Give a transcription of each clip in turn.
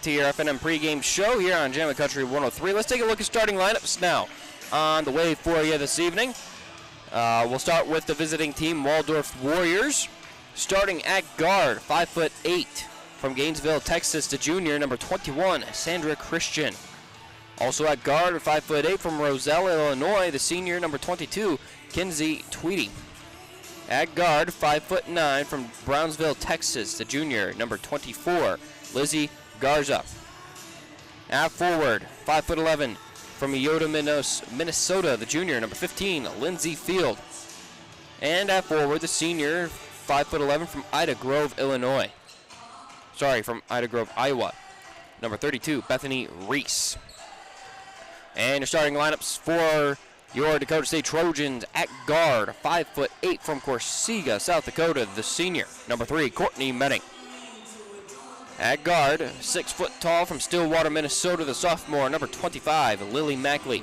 TRFNM pregame show here on Jammin' Country 103. Let's take a look at starting lineups now on the way for you this evening. We'll start with the visiting team, Waldorf Warriors. Starting at guard, 5'8", from Gainesville, Texas, the junior, number 21, Sandra Christian. Also at guard, 5'8", from Roselle, Illinois, the senior, number 22, Kinsey Tweedy. At guard, 5'9", from Brownsville, Texas, the junior, number 24, Lizzie Garza. At forward, 5'11", from Iota, Minnesota, the junior, number 15, Lindsay Field. And at forward, the senior, 5'11", from Ida Grove, Illinois. From Ida Grove, Iowa, number 32, Bethany Reese. And your starting lineups for your Dakota State Trojans: at guard, 5'8", from Corsica, South Dakota, the senior, number 3, Courtney Menning. At guard, 6 foot tall, from Stillwater, Minnesota, the sophomore, number 25, Lily Mackley.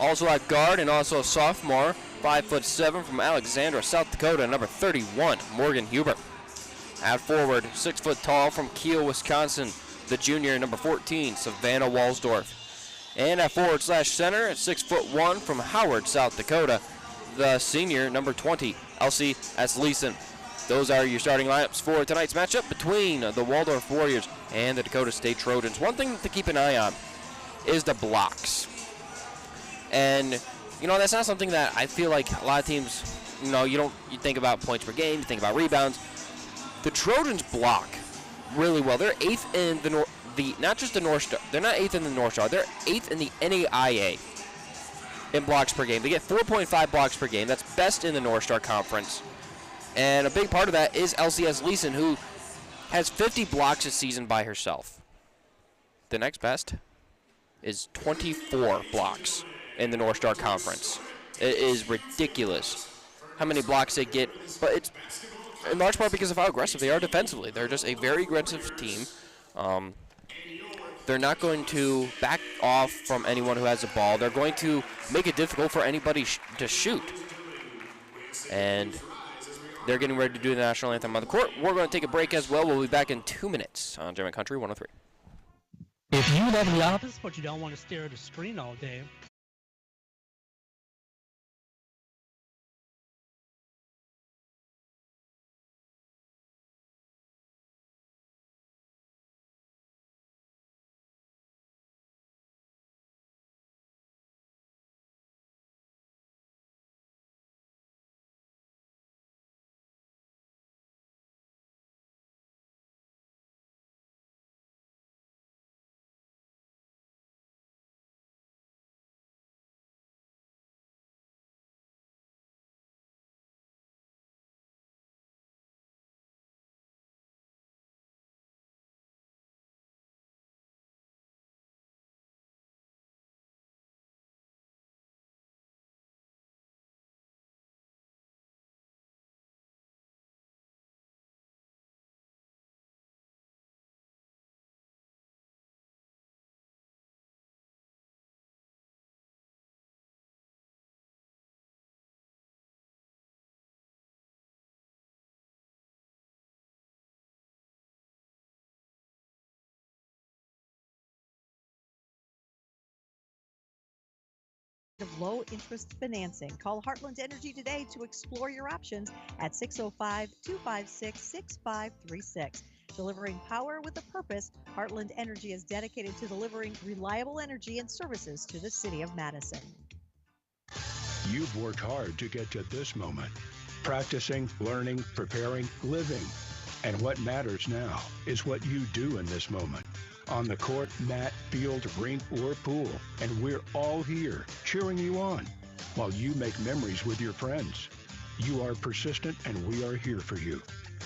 Also at guard and also a sophomore, 5'7", from Alexandra, South Dakota, number 31, Morgan Huber. At forward, 6 foot tall, from Kiel, Wisconsin, the junior, number 14, Savannah Walsdorf. And at forward/center, 6'1", from Howard, South Dakota, the senior, number 20, Elsie S. Leeson. Those are your starting lineups for tonight's matchup between the Waldorf Warriors and the Dakota State Trojans. One thing to keep an eye on is the blocks. And, that's not something that I feel like a lot of teams, you think about points per game, you think about rebounds. The Trojans block really well. They're 8th in not just the North Star. They're not 8th in the North Star. They're 8th in the NAIA in blocks per game. They get 4.5 blocks per game. That's best in the North Star Conference. And a big part of that is LCS Leeson, who has 50 blocks this season by herself. The next best is 24 blocks in the North Star Conference. It is ridiculous how many blocks they get, but it's in large part because of how aggressive they are defensively. They're just a very aggressive team. They're not going to back off from anyone who has the ball. They're going to make it difficult for anybody to shoot. And they're getting ready to do the national anthem on the court. We're going to take a break as well. We'll be back in 2 minutes on Jammin' Country 103. If you live in the office but you don't want to stare at a screen all day, of low-interest financing. Call Heartland Energy today to explore your options at 605-256-6536. Delivering power with a purpose, Heartland Energy is dedicated to delivering reliable energy and services to the city of Madison. You've worked hard to get to this moment. Practicing, learning, preparing, living. And what matters now is what you do in this moment. On the court, mat, field, rink, or pool. And we're all here cheering you on while you make memories with your friends. You are persistent and we are here for you.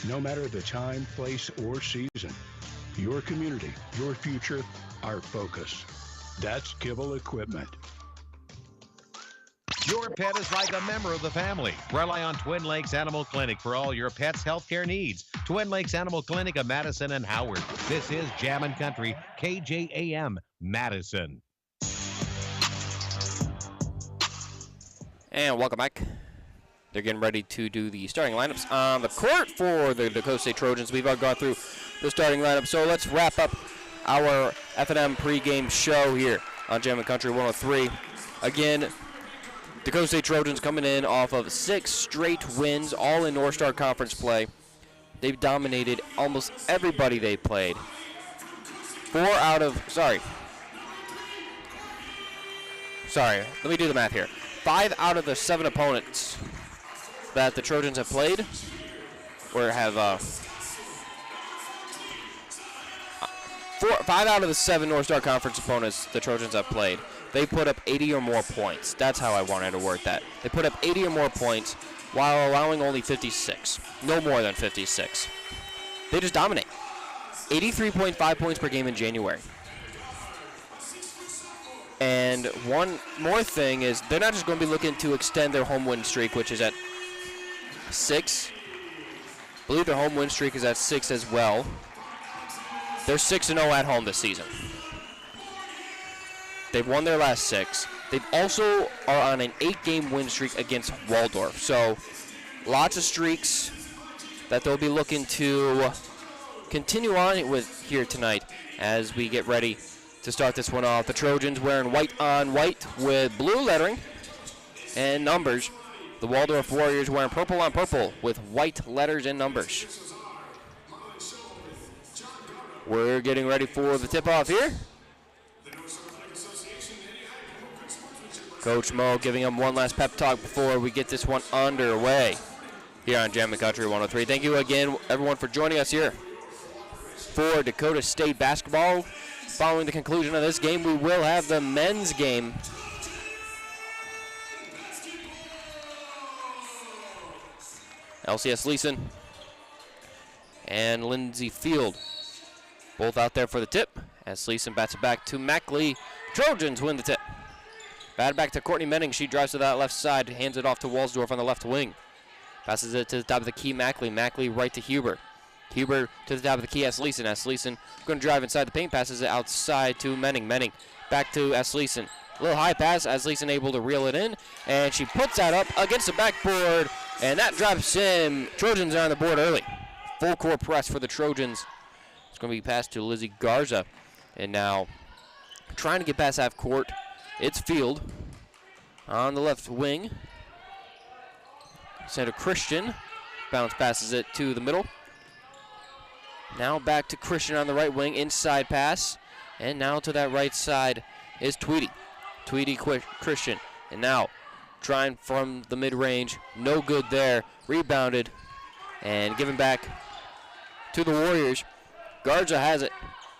No matter the time, place, or season. Your community, your future, our focus. That's Kibble Equipment. Your pet is like a member of the family. Rely on Twin Lakes Animal Clinic for all your pet's healthcare needs. Twin Lakes Animal Clinic of Madison and Howard. This is Jammin' Country, KJAM, Madison. And welcome back. They're getting ready to do the starting lineups on the court for the Dakota State Trojans. We've all gone through the starting lineup, so let's wrap up our F&M pregame show here on Jammin' Country 103. Again, Dakota State Trojans coming in off of 6 straight wins, all in North Star Conference play. They've dominated almost everybody they played. 5 out of the 7 opponents that the Trojans have played, or have 5 out of the 7 North Star Conference opponents the Trojans have played, they put up 80 or more points. That's how I wanted to word that. They put up 80 or more points while allowing only 56. No more than 56. They just dominate. 83.5 points per game in January. And one more thing is they're not just going to be looking to extend their home win streak, which is at 6. I believe their home win streak is at 6 as well. They're 6-0 at home this season. They've won their last 6. They also are on an 8-game win streak against Waldorf. So lots of streaks that they'll be looking to continue on with here tonight as we get ready to start this one off. The Trojans wearing white on white with blue lettering and numbers. The Waldorf Warriors wearing purple on purple with white letters and numbers. We're getting ready for the tip-off here. Coach Mo giving them one last pep talk before we get this one underway here on Jammin' Country 103. Thank you again, everyone, for joining us here for Dakota State basketball. Following the conclusion of this game, we will have the men's game. LCS Leeson and Lindsay Field both out there for the tip as Leeson bats it back to Mackley. Trojans win the tip. Bat back to Courtney Menning. She drives to that left side, hands it off to Walsdorf on the left wing. Passes it to the top of the key, Mackley. Mackley right to Huber. Huber to the top of the key, S. Leeson. S. Leeson going to drive inside the paint, passes it outside to Menning. Menning back to S. Leeson. A little high pass, S. Leeson able to reel it in, and she puts that up against the backboard, and that drops in. Trojans are on the board early. Full court press for the Trojans. It's going to be passed to Lizzie Garza, and now trying to get past half court. It's Field on the left wing. Sandra Christian bounce passes it to the middle. Now back to Christian on the right wing, inside pass. And now to that right side is Tweedy. Tweedy Christian. And now trying from the mid-range. No good there. Rebounded and given back to the Warriors. Garza has it.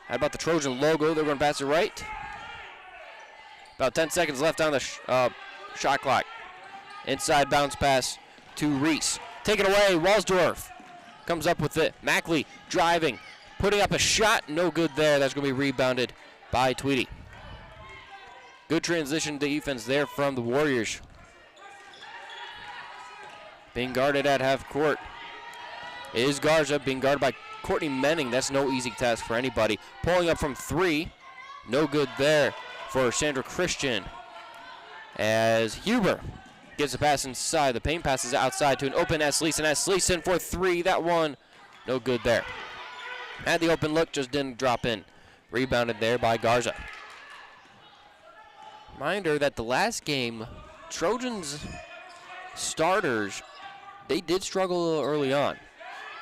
How about the Trojan logo? They're going to pass it right. About 10 seconds left on the shot clock. Inside bounce pass to Reese. Taken away, Walsdorf comes up with it. Mackley driving, putting up a shot, no good there. That's going to be rebounded by Tweedy. Good transition defense there from the Warriors. Being guarded at half court is Garza, being guarded by Courtney Menning. That's no easy task for anybody. Pulling up from 3, no good there for Sandra Christian. As Huber gets a pass inside. The paint passes outside to an open S. Leeson. S. Leeson for 3. That one, no good there. Had the open look, just didn't drop in. Rebounded there by Garza. Reminder that the last game, Trojans starters, they did struggle a little early on.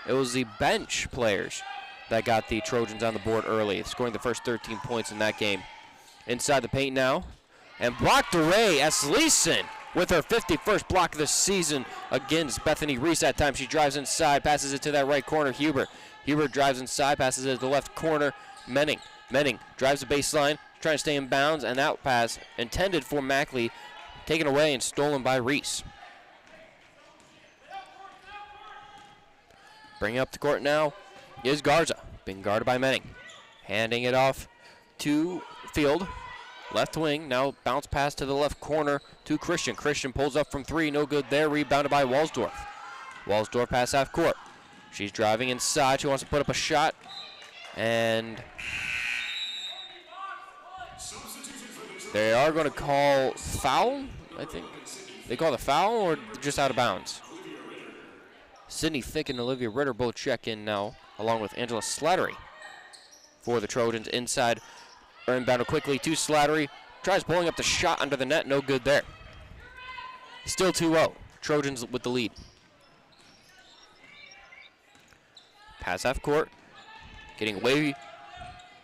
It was the bench players that got the Trojans on the board early, scoring the first 13 points in that game. Inside the paint now, and blocked away. S. Leeson with her 51st block of the season against Bethany Reese. That time she drives inside, passes it to that right corner, Huber. Huber drives inside, passes it to the left corner, Menning. Menning drives the baseline, trying to stay in bounds, and that pass intended for Mackley, taken away and stolen by Reese. Bringing up the court now is Garza, being guarded by Menning. Handing it off to Field. Left wing, now bounce pass to the left corner to Christian. Christian pulls up from 3, no good there, rebounded by Walsdorf. Walsdorf pass half court. She's driving inside, she wants to put up a shot, and they are going to call foul, I think. They call the foul or just out of bounds? Sydney Thick and Olivia Ritter both check in now, along with Angela Slattery. for the Trojans. Inside, or inbounded quickly to Slattery. Tries pulling up the shot under the net, no good there. Still 2-0. Trojans with the lead. Pass half court. Getting away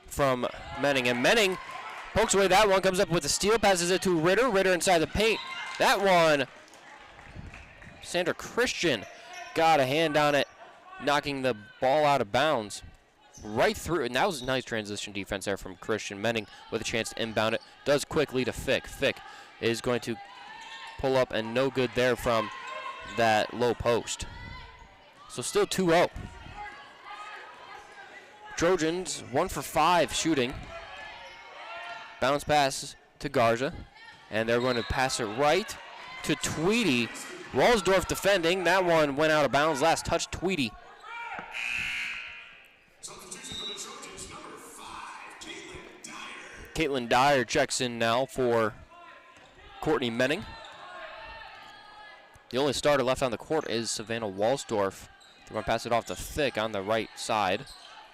from Menning. And Menning pokes away that one. Comes up with a steal. Passes it to Ritter. Ritter inside the paint. That one, Sandra Christian got a hand on it, knocking the ball out of bounds. Right through. And that was a nice transition defense there from Christian. Menning with a chance to inbound it. Does quickly to Fick. Fick is going to pull up, and no good there from that low post. So still 2-0. Trojans 1 for 5 shooting. Bounce pass to Garza, and they're going to pass it right to Tweedy. Waldorf defending. That one went out of bounds. Last touch, Tweedy. Caitlin Dyer checks in now for Courtney Menning. The only starter left on the court is Savannah Waldorf. They're going to pass it off to Fick on the right side.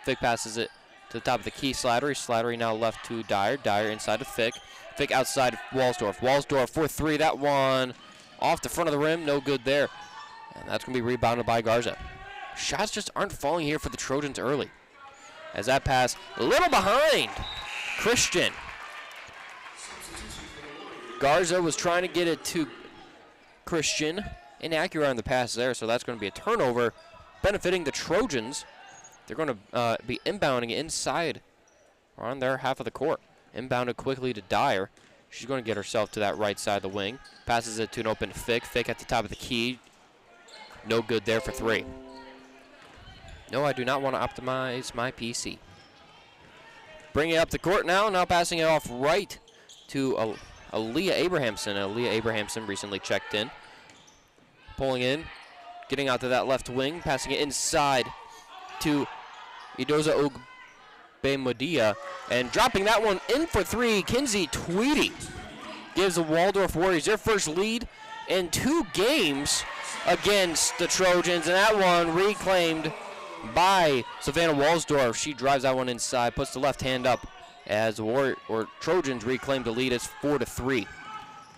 Fick passes it to the top of the key. Slattery. Slattery now left to Dyer. Dyer inside to Fick. Fick outside Waldorf. Waldorf for 3. That one off the front of the rim. No good there. And that's going to be rebounded by Garza. Shots just aren't falling here for the Trojans early. As that pass, a little behind Christian. Garza was trying to get it to Christian. Inaccurate on the pass there, so that's going to be a turnover benefiting the Trojans. They're going to be inbounding inside or on their half of the court. Inbounded quickly to Dyer. She's going to get herself to that right side of the wing. Passes it to an open Fick. Fick at the top of the key. No good there for 3. No, I do not want to optimize my PC. Bringing it up the court now. Now passing it off right to Aaliyah Abrahamson. Aaliyah Abrahamson recently checked in. Pulling in. Getting out to that left wing. Passing it inside to Idoza Ogbemodia. And dropping that one in for 3. Kinsey Tweedy gives the Waldorf Warriors their first lead in 2 games against the Trojans. And that one reclaimed by Savannah Waldorf. She drives that one inside, puts the left hand up as the Trojans reclaim the lead. It's 4-3.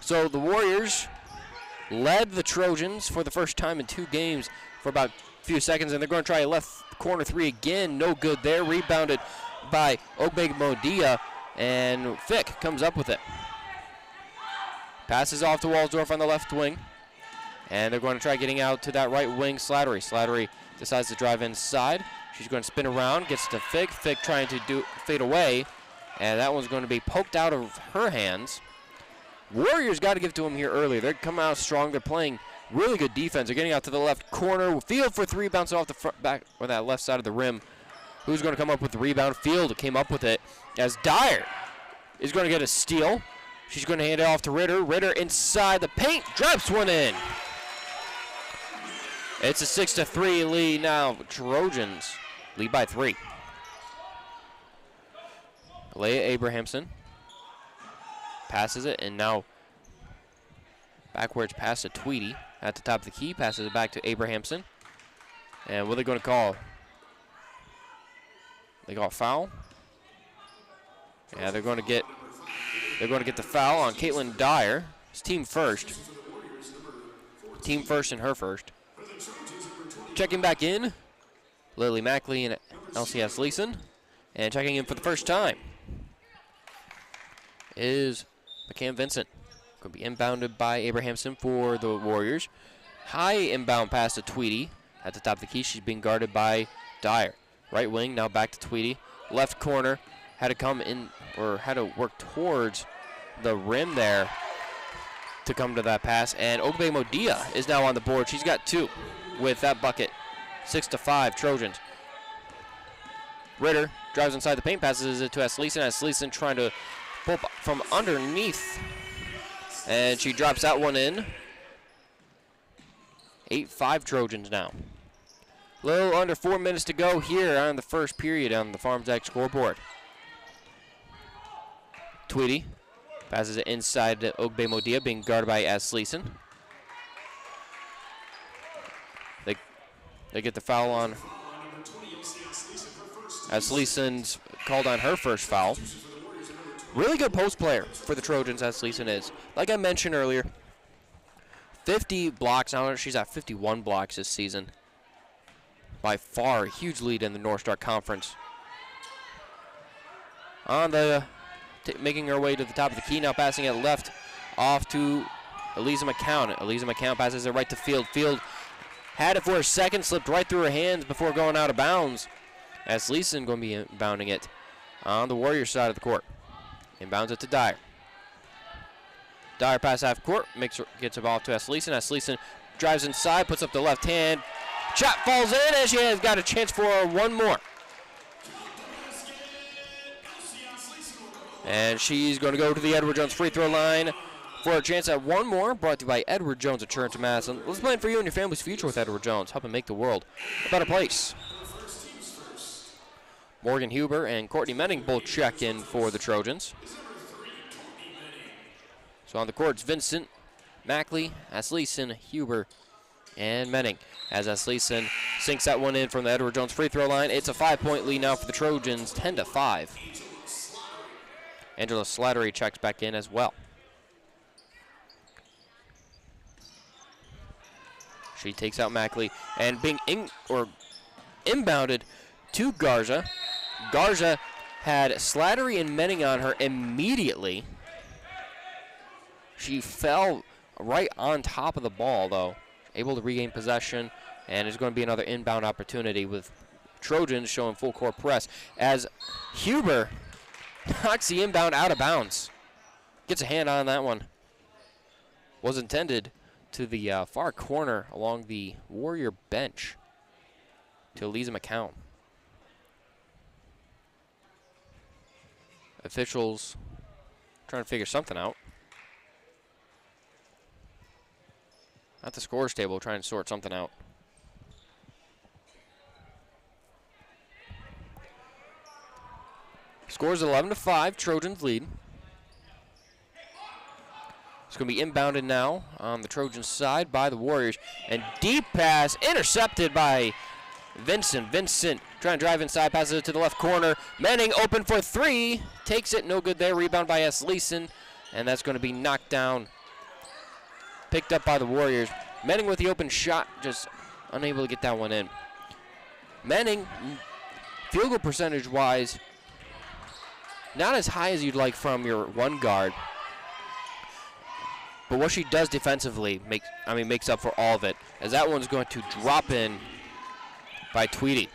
So the Warriors led the Trojans for the first time in 2 games for about a few seconds, and they're going to try a left corner 3 again. No good there. Rebounded by Ogbemodia, and Fick comes up with it. Passes off to Waldorf on the left wing, and they're going to try getting out to that right wing. Slattery. Slattery decides to drive inside. She's going to spin around, gets to Fick. Fick trying to fade away, and that one's going to be poked out of her hands. Warriors got to give to them here early. They're coming out strong. They're playing really good defense. They're getting out to the left corner. Field for 3, bouncing off the front back or that left side of the rim. Who's going to come up with the rebound? Field came up with it as Dyer is going to get a steal. She's going to hand it off to Ritter. Ritter inside the paint, drops one in. It's a 6-3 lead now. Trojans lead by 3. Leia Abrahamson passes it, and now backwards pass to Tweedy at the top of the key. Passes it back to Abrahamson. And what are they going to call? They call a foul. Yeah, they're going to get the foul on Caitlin Dyer. It's team first. Team first and her first. Checking back in, Lily Mackley and LCS Leeson. And checking in for the first time is McCann Vincent. Going to be inbounded by Abrahamson for the Warriors. High inbound pass to Tweedy at the top of the key. She's being guarded by Dyer. Right wing, now back to Tweedy. Left corner, had to come in, or had to work towards the rim there to come to that pass. And Ogbemodia is now on the board. She's got 2 with that bucket. 6-5 Trojans. Ritter drives inside the paint, passes it to Asleason. Asleason trying to pull from underneath. And she drops that one in. 8-5 Trojans now. A little under 4 minutes to go here on the first period on the Farm Tech scoreboard. Tweedy passes it inside to Ogbemodia, being guarded by Asleason. They get the foul on Asleason's called on her first foul. Really good post player for the Trojans, as Leeson is. Like I mentioned earlier, 50 blocks. Now she's at 51 blocks this season. By far, a huge lead in the North Star Conference. On the, making her way to the top of the key, now passing it left off to Eliza McCown. Eliza McCown passes it right to Field. Field had it for a second, slipped right through her hands before going out of bounds. As Leeson going to be inbounding it on the Warriors side of the court. Inbounds it to Dyer. Dyer pass half court, gets it off to S. Leeson. S. Leeson drives inside, puts up the left hand. Shot falls in, and she has got a chance for one more. And she's going to go to the Edward Jones free throw line for a chance at one more, brought to you by Edward Jones Insurance of Madison. Let's plan for you and your family's future with Edward Jones, helping make the world a better place. Morgan Huber and Courtney Menning both check in for the Trojans. So on the court, it's Vincent, Mackley, Asleason, Huber, and Menning. As Asleason sinks that one in from the Edward Jones free throw line, it's a 5-point lead now for the Trojans, 10-5. Angela Slattery checks back in as well. She takes out Mackley and being inbounded to Garza. Garza had Slattery and Menning on her immediately. She fell right on top of the ball, though, able to regain possession, and it's going to be another inbound opportunity with Trojans showing full court press as Huber knocks the inbound out of bounds. Gets a hand on that one. Was intended to the far corner along the Warrior bench to Eliza McCown. Officials trying to figure something out. At the scores table, trying to sort something out. Scores 11-5, Trojans lead. It's going to be inbounded now on the Trojans side by the Warriors. And deep pass intercepted by Vincent. Vincent trying to drive inside, passes it to the left corner. Menning open for three. Takes it, no good there. Rebound by S. Leeson. And that's going to be knocked down. Picked up by the Warriors. Menning with the open shot, just unable to get that one in. Menning, field goal percentage-wise, not as high as you'd like from your one guard. But what she does defensively makes up for all of it, as that one's going to drop in by Tweedy.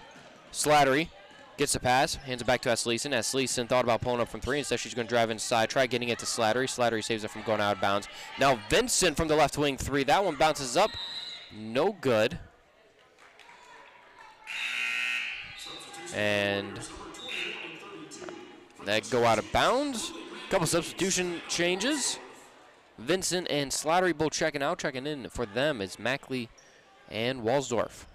Slattery gets the pass, hands it back to Asleason. Asleason thought about pulling up from three. Instead, she's going to drive inside, try getting it to Slattery. Slattery saves it from going out of bounds. Now Vincent from the left wing three. That one bounces up. No good. And that go out of bounds. Couple substitution changes. Vincent and Slattery both checking out. Checking in for them is Mackley and Waldorf.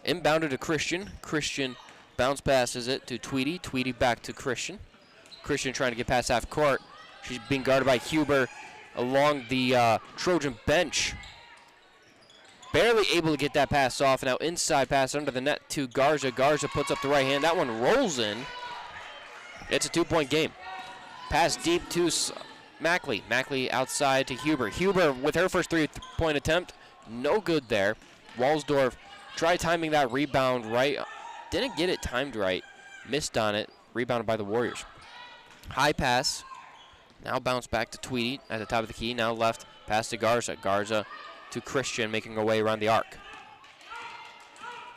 Inbounded to Christian. Christian bounce passes it to Tweedy. Tweedy back to Christian. Christian trying to get past half court. She's being guarded by Huber along the Trojan bench. Barely able to get that pass off. Now inside pass under the net to Garza. Garza puts up the right hand. That one rolls in. It's a 2-point game. Pass deep to Mackley. Mackley outside to Huber. Huber with her first 3-point attempt. No good there. Walsdorf tried timing that rebound right. Didn't get it timed right. Missed on it. Rebounded by the Warriors. High pass. Now bounce back to Tweedy at the top of the key. Now left. Pass to Garza. Garza to Christian, making her way around the arc.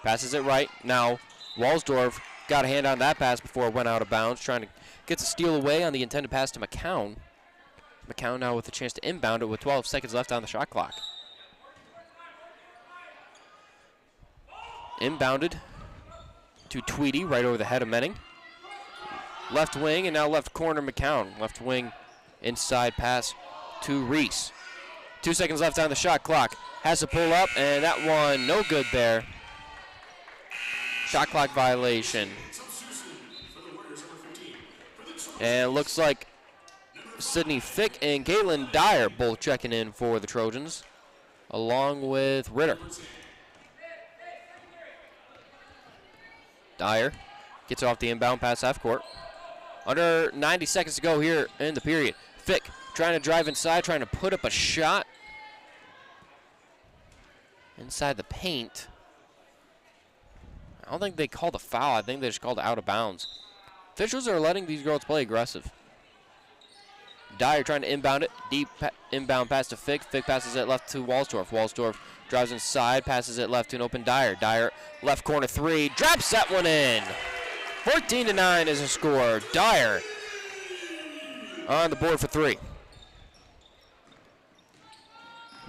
Passes it right. Now Walsdorf got a hand on that pass before it went out of bounds. Trying to get the steal away on the intended pass to McCown. McCown now with a chance to inbound it with 12 seconds left on the shot clock. Inbounded to Tweedy, right over the head of Menning. Left wing and now left corner McCown. Left wing inside pass to Reese. 2 seconds left on the shot clock. Has to pull up, and that one no good there. Shot clock violation. And it looks like Sydney Fick and Caitlin Dyer both checking in for the Trojans, along with Ritter. Dyer gets off the inbound pass half court. Under 90 seconds to go here in the period. Fick trying to drive inside, trying to put up a shot inside the paint. I don't think they called a foul. I think they just called it out of bounds. Officials are letting these girls play aggressive. Dyer trying to inbound it. Deep inbound pass to Fick. Fick passes it left to Waldorf. Waldorf drives inside, passes it left to an open Dyer. Dyer left corner three, drops that one in. 14-9 is the score. Dyer on the board for three.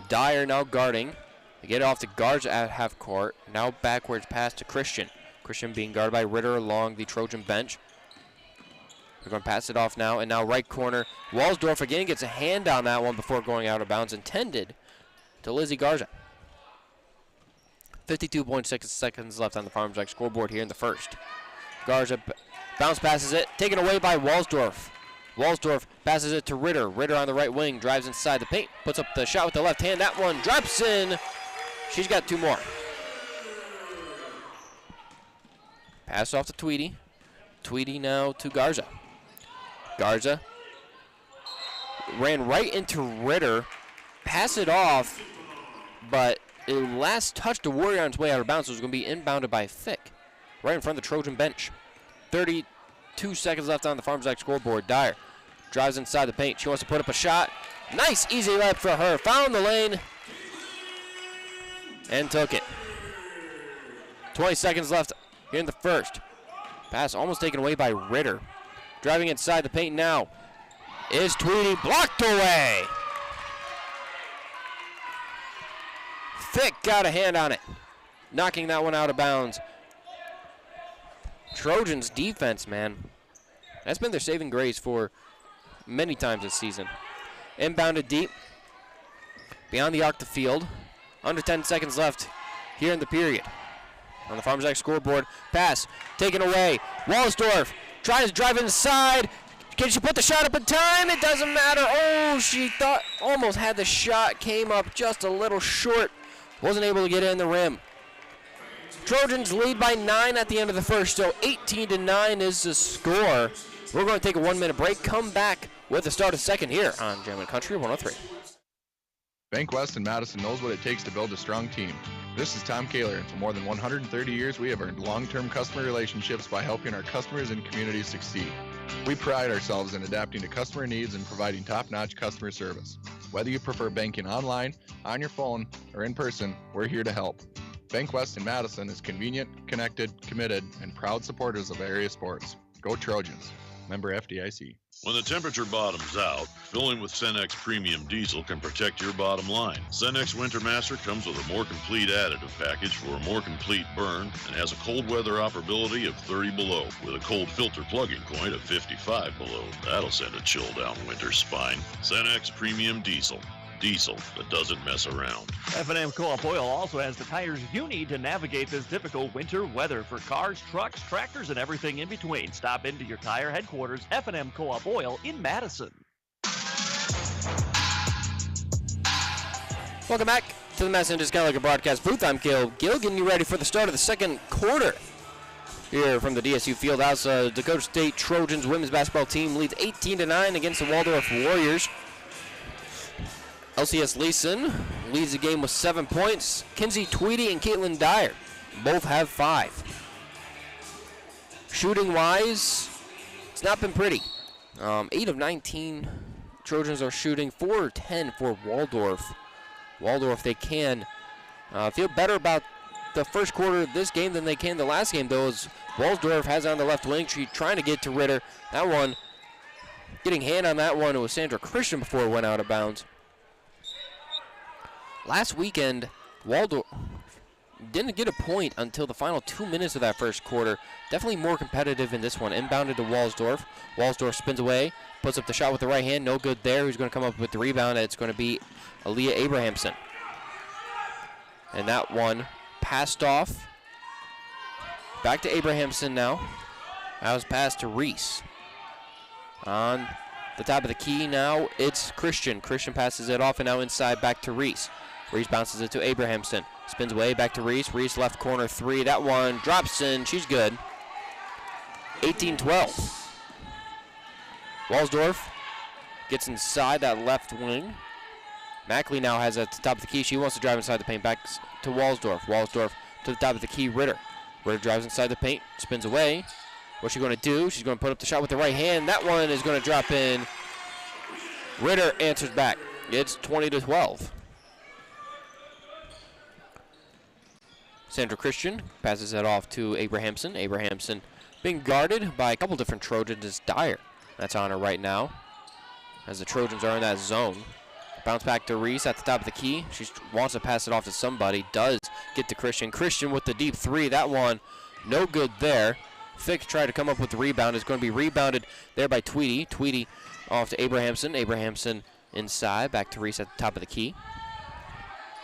Dyer now guarding. They get it off to Garza at half court. Now backwards pass to Christian. Christian being guarded by Ritter along the Trojan bench. They're going to pass it off now, and now right corner. Waldorf again gets a hand on that one before going out of bounds. Intended to Lizzie Garza. 52.6 seconds left on the Farmers Jack scoreboard here in the first. Garza bounce passes it, taken away by Waldorf. Waldorf passes it to Ritter. Ritter on the right wing, drives inside the paint, puts up the shot with the left hand. That one drops in. She's got two more. Pass off to Tweedy. Tweedy now to Garza. Garza ran right into Ritter. Pass it off, but it last touched the Warrior on its way out of bounds. So it was going to be inbounded by Fick, right in front of the Trojan bench. 32 seconds left on the Farmers Jack scoreboard. Dyer drives inside the paint. She wants to put up a shot. Nice, easy layup for her. Found the lane and took it. 20 seconds left here in the first. Pass almost taken away by Ritter. Driving inside the paint now is Tweedy, blocked away. Fick got a hand on it, knocking that one out of bounds. Trojans defense, man. That's been their saving grace for many times this season. Inbounded deep. Beyond the arc to field. Under 10 seconds left here in the period. On the Farmers Jack scoreboard, pass taken away. Waldorf tries to drive inside. Can she put the shot up in time? It doesn't matter. Oh, she thought almost had the shot. Came up just a little short. Wasn't able to get it in the rim. Trojans lead by 9 at the end of the first, so 18-9 is the score. We're going to take a 1-minute break. Come back with the start of second here on Jammin' Country 103. Bank West in Madison knows what it takes to build a strong team. This is Tom Kaler, and for more than 130 years, we have earned long-term customer relationships by helping our customers and communities succeed. We pride ourselves in adapting to customer needs and providing top-notch customer service. Whether you prefer banking online, on your phone, or in person, we're here to help. Bank West in Madison is convenient, connected, committed, and proud supporters of area sports. Go Trojans. Member FDIC. When the temperature bottoms out, filling with Cenex Premium Diesel can protect your bottom line. Cenex Winter Master comes with a more complete additive package for a more complete burn and has a cold weather operability of 30 below with a cold filter plug-in point of 55 below. That'll send a chill down winter's spine. Cenex Premium Diesel. Diesel that doesn't mess around. F&M Co-op Oil also has the tires you need to navigate this difficult winter weather for cars, trucks, tractors, and everything in between. Stop into your tire headquarters, F&M Co-op Oil in Madison. Welcome back to the Madison Discount Liquor Broadcast booth. I'm Caleb Gill, getting you ready for the start of the second quarter. Here from the DSU Fieldhouse, Dakota State Trojans women's basketball team leads 18-9 against the Waldorf Warriors. LCS Leeson leads the game with 7 points. Kinsey Tweedy and Caitlin Dyer both have 5. Shooting-wise, it's not been pretty. 8 of 19 Trojans are shooting. 4 or 10 for Waldorf. Waldorf, they can feel better about the first quarter of this game than they can the last game, though, as Waldorf has on the left wing. She's trying to get to Ritter. That one, getting hand on that one, it was Sandra Christian before it went out of bounds. Last weekend, Waldorf didn't get a point until the final 2 minutes of that first quarter. Definitely more competitive in this one. Inbounded to Waldorf. Waldorf spins away, puts up the shot with the right hand. No good there. Who's going to come up with the rebound? It's going to be Aaliyah Abrahamson. And that one passed off. Back to Abrahamson now. That was passed to Reese. On the top of the key now, it's Christian. Christian passes it off, and now inside back to Reese. Reese bounces it to Abrahamson. Spins away back to Reese. Reese left corner 3. That one drops in. She's good. 18-12. Waldorf gets inside that left wing. Mackley now has at the top of the key. She wants to drive inside the paint. Back to Waldorf. Waldorf to the top of the key. Ritter. Ritter drives inside the paint. Spins away. What's she going to do? She's going to put up the shot with the right hand. That one is going to drop in. Ritter answers back. It's 20-12. Sandra Christian passes it off to Abrahamson. Abrahamson being guarded by a couple different Trojans. It's Dyer. That's on her right now as the Trojans are in that zone. Bounce back to Reese at the top of the key. She wants to pass it off to somebody. Does get to Christian. Christian with the deep three. That one no good there. Fick tried to come up with the rebound. It's going to be rebounded there by Tweedy. Tweedy off to Abrahamson. Abrahamson inside. Back to Reese at the top of the key.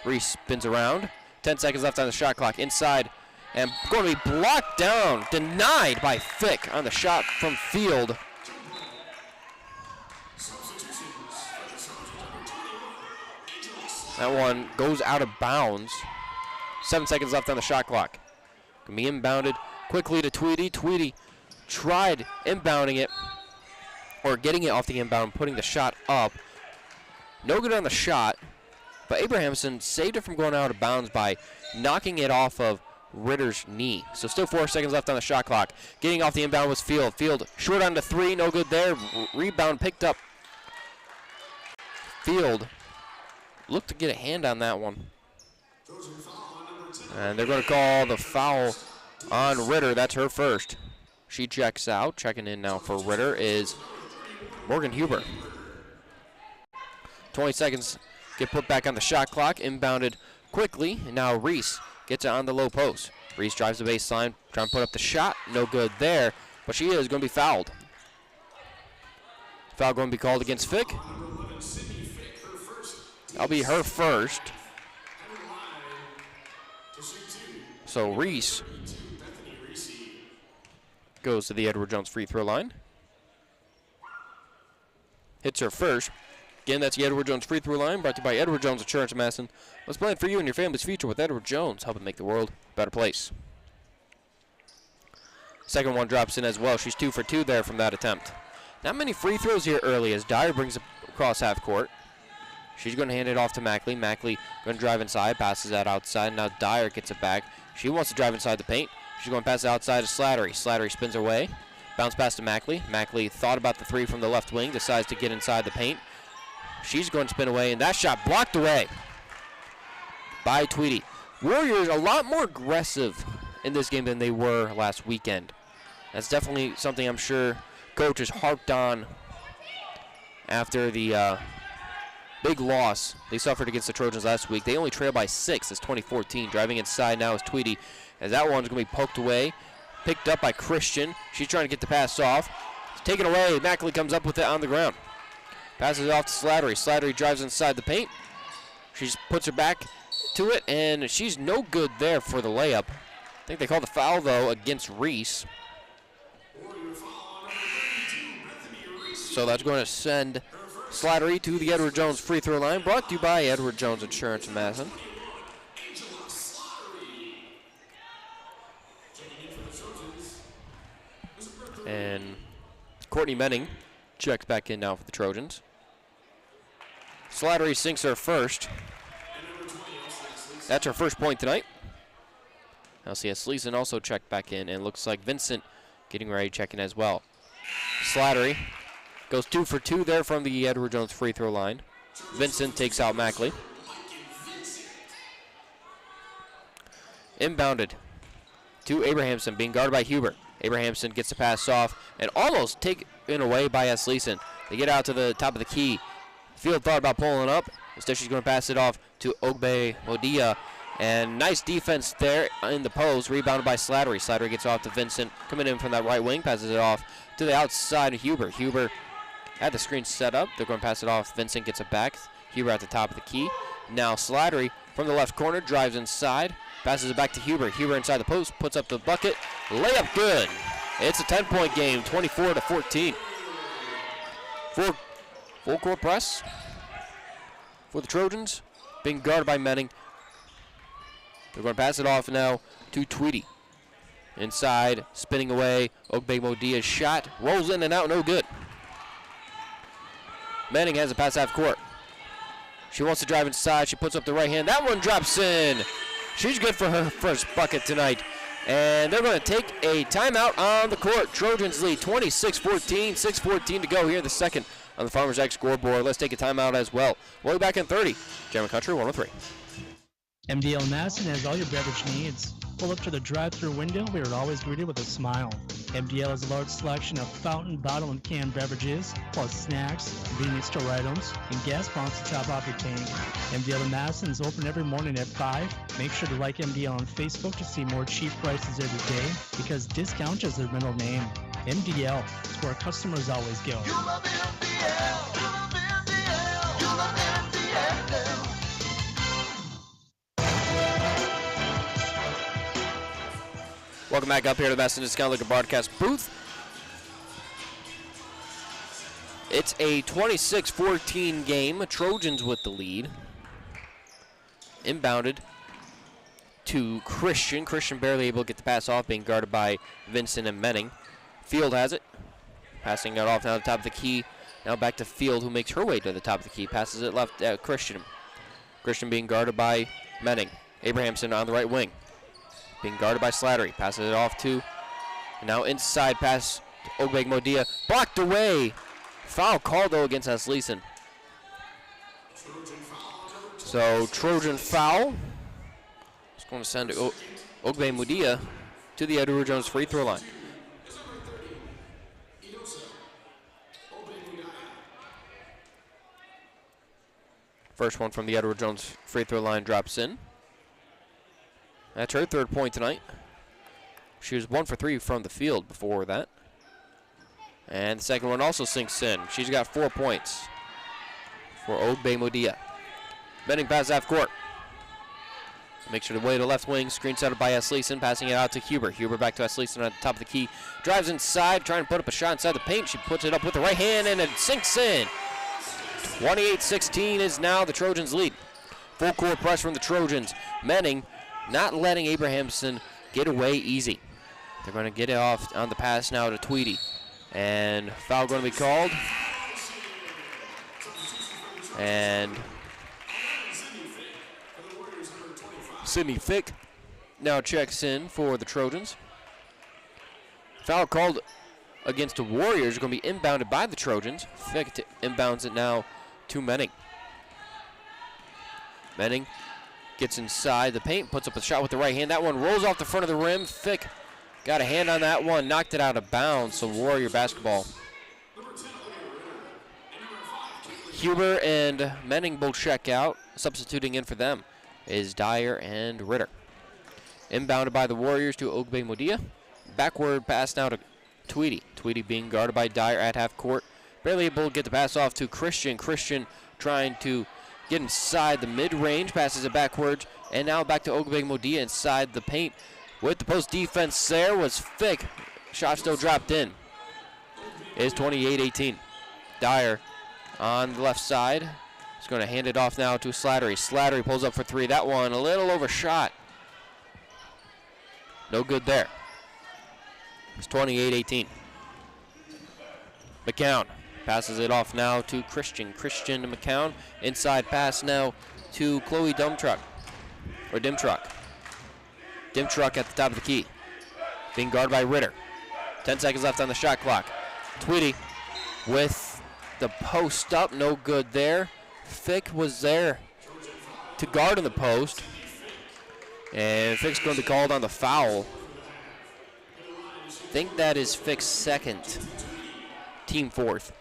Reese spins around. 10 seconds left on the shot clock. Inside and going to be blocked down. Denied by Fick on the shot from field. That one goes out of bounds. 7 seconds left on the shot clock. Can be inbounded quickly to Tweedy. Tweedy tried inbounding it, or getting it off the inbound, putting the shot up. No good on the shot, but Abrahamson saved it from going out of bounds by knocking it off of Ritter's knee. So still 4 seconds left on the shot clock. Getting off the inbound was Field. Field short on the three, no good there. Rebound picked up. Field looked to get a hand on that one. And they're going to call the foul on Ritter. That's her first. She checks out. Checking in now for Ritter is Morgan Huber. 20 seconds get put back on the shot clock. Inbounded quickly. And now Reese gets it on the low post. Reese drives the baseline. Trying to put up the shot. No good there. But she is going to be fouled. Foul going to be called against Fick. That'll be her first. So Reese goes to the Edward Jones free throw line. Hits her first. Again, that's the Edward Jones free throw line, brought to you by Edward Jones Insurance of Madison. Let's plan for you and your family's future with Edward Jones, helping make the world a better place. Second one drops in as well. She's 2 for 2 there from that attempt. Not many free throws here early as Dyer brings it across half court. She's going to hand it off to Mackley. Mackley going to drive inside, passes that outside. Now Dyer gets it back. She wants to drive inside the paint. She's going to pass it outside to Slattery. Slattery spins her way. Bounce pass to Mackley. Mackley thought about the three from the left wing, decides to get inside the paint. She's going to spin away, and that shot blocked away by Tweedy. Warriors a lot more aggressive in this game than they were last weekend. That's definitely something I'm sure coaches harped on after the big loss they suffered against the Trojans last week. They only trail by 6 as 2014. Driving inside now is Tweedy, as that one's going to be poked away. Picked up by Christian. She's trying to get the pass off. It's taken away. Mackley comes up with it on the ground. Passes it off to Slattery. Slattery drives inside the paint. She puts her back to it, and she's no good there for the layup. I think they called the foul, though, against Reese. So that's going to send Slattery to the Edward Jones free throw line, brought to you by Edward Jones Insurance in Madison. And Courtney Menning checks back in now for the Trojans. Slattery sinks her first. That's her first point tonight. LCS Leeson also checked back in, and looks like Vincent getting ready to check in as well. Slattery goes 2 for 2 there from the Edward Jones free throw line. Vincent takes out Mackley. Inbounded to Abrahamson, being guarded by Huber. Abrahamson gets the pass off and almost taken away by S. Leeson. They get out to the top of the key. Field thought about pulling up. Instead, she's going to pass it off to Ogbe Modia. And nice defense there in the post. Rebounded by Slattery. Slattery gets off to Vincent. Coming in from that right wing. Passes it off to the outside of Huber. Huber had the screen set up. They're going to pass it off. Vincent gets it back. Huber at the top of the key. Now Slattery from the left corner. Drives inside. Passes it back to Huber. Huber inside the post. Puts up the bucket. Layup good. It's a 10-point game. 24-14. Full court press for the Trojans. Being guarded by Menning. They're going to pass it off now to Tweedy. Inside, spinning away. Ogbegmodia's shot rolls in and out, no good. Manning has a pass half court. She wants to drive inside. She puts up the right hand. That one drops in. She's good for her first bucket tonight. And they're going to take a timeout on the court. Trojans lead 26-14. 6:14 to go here in the second on the Farmers X scoreboard. Let's take a timeout as well. We'll be back in 30. Jammin' Country 103. MDL Madison has all your beverage needs. Pull up to the drive-thru window. We are always greeted with a smile. MDL has a large selection of fountain, bottle, and canned beverages, plus snacks, convenience store items, and gas pumps to top off your tank. MDL in Madison is open every morning at 5. Make sure to like MDL on Facebook to see more cheap prices every day, because discount is their middle name. MDL is where customers always go. You love MDL. You love MDL. You love MDL. Welcome back up here to the Madison Discount Liquor broadcast booth. It's a 26-14 game. Trojans with the lead. Inbounded to Christian. Christian barely able to get the pass off, being guarded by Vincent and Menning. Field has it. Passing it off now to the top of the key. Now back to Field, who makes her way to the top of the key. Passes it left at Christian. Christian being guarded by Menning. Abrahamson on the right wing. Being guarded by Slattery. Passes it off to, and now inside pass to Ogbegmodia. Blocked away. Foul called, though, against Asleason. So, Trojan foul. It's going to send Ogbegmodia to the Edward Jones free throw line. First one from the Edward Jones free throw line drops in. That's her third point tonight. She was 1 for 3 from the field before that. And the second one also sinks in. She's got 4 points for Ogbegmodia. Bending pass half court. Makes her way to left wing. Screen set up by Asleason. Passing it out to Huber. Huber back to Asleason at the top of the key. Drives inside, trying to put up a shot inside the paint. She puts it up with the right hand and it sinks in. 28-16 is now the Trojans' lead. Full court press from the Trojans. Menning not letting Abrahamson get away easy. They're going to get it off on the pass now to Tweedy. And foul going to be called. And Sydney Fick now checks in for the Trojans. Foul called against the Warriors. Going to be inbounded by the Trojans. Fick inbounds it now to Menning. Menning gets inside the paint, puts up a shot with the right hand. That one rolls off the front of the rim. Fick got a hand on that one, knocked it out of bounds, so Warrior basketball. Huber and Menning both check out. Substituting in for them is Dyer and Ritter. Inbounded by the Warriors to Ogbegmodia. Backward pass now to Tweedy. Tweedy being guarded by Dyer at half court. Barely able to get the pass off to Christian. Christian trying to get inside the mid-range, passes it backwards, and now back to Ogbegmodia inside the paint. With the post defense there was Fick. Shot still dropped in. It is 28-18. Dyer on the left side. He's going to hand it off now to Slattery. Slattery pulls up for 3. That one a little overshot. No good there. It's 28-18. McCown passes it off now to Christian. Christian to McCown. Inside pass now to Chloe Dimtruck. Dimtruck at the top of the key. Being guarded by Ritter. 10 seconds left on the shot clock. Tweedy with the post up. No good there. Fick was there to guard in the post. And Fick's going to be called on the foul. I think that is Fick's second. Team fourth.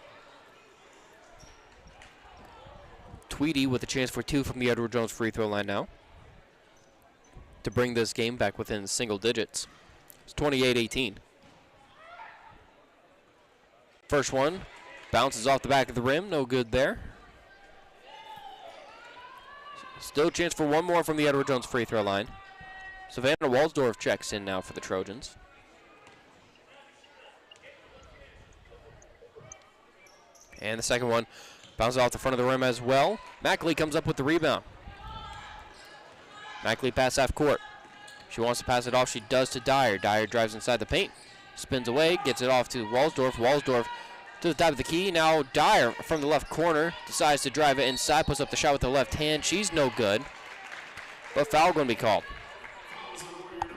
Tweedy with a chance for 2 from the Edward Jones free throw line now to bring this game back within single digits. It's 28-18. First one bounces off the back of the rim. No good there. Still a chance for one more from the Edward Jones free throw line. Savannah Waldorf checks in now for the Trojans. And the second one bounces off the front of the rim as well. Mackley comes up with the rebound. Mackley pass half court. She wants to pass it off. She does to Dyer. Dyer drives inside the paint. Spins away. Gets it off to Waldorf. Waldorf to the top of the key. Now Dyer from the left corner decides to drive it inside. Puts up the shot with the left hand. She's no good. But foul going to be called.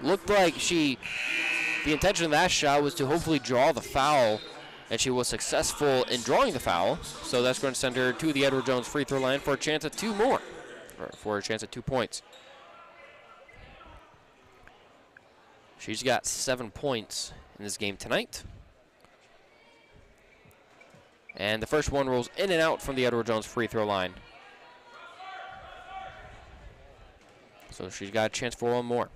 Looked like the intention of that shot was to hopefully draw the foul. And she was successful in drawing the foul. So that's going to send her to the Edward Jones free throw line for a chance at 2 more. Or for a chance at 2 points. She's got 7 points in this game tonight. And the first one rolls in and out from the Edward Jones free throw line. So she's got a chance for 1 more.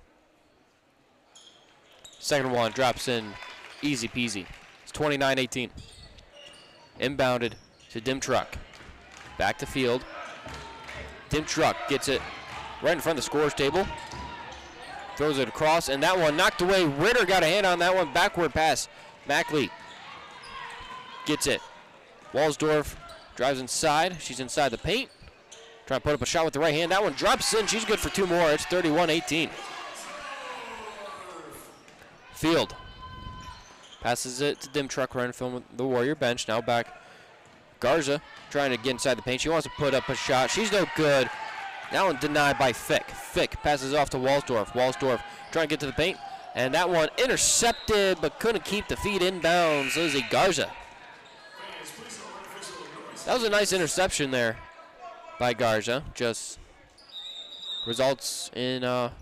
Second one drops in easy peasy. It's 29-18. Inbounded to Dimtruck. Back to field. Dimtruck gets it right in front of the scorer's table. Throws it across, and that one knocked away. Ritter got a hand on that one. Backward pass. Mackley gets it. Walsdorf drives inside. She's inside the paint. Trying to put up a shot with the right hand. That one drops in. She's good for 2 more. It's 31-18. Field passes it to Dimtruck right in front of the Warrior bench. Now back. Garza trying to get inside the paint. She wants to put up a shot. She's no good. That one denied by Fick. Fick passes off to Walsdorf. Walsdorf trying to get to the paint. And that one intercepted, but couldn't keep the feet inbounds. Lizzie Garza. That was a nice interception there by Garza. Just results in a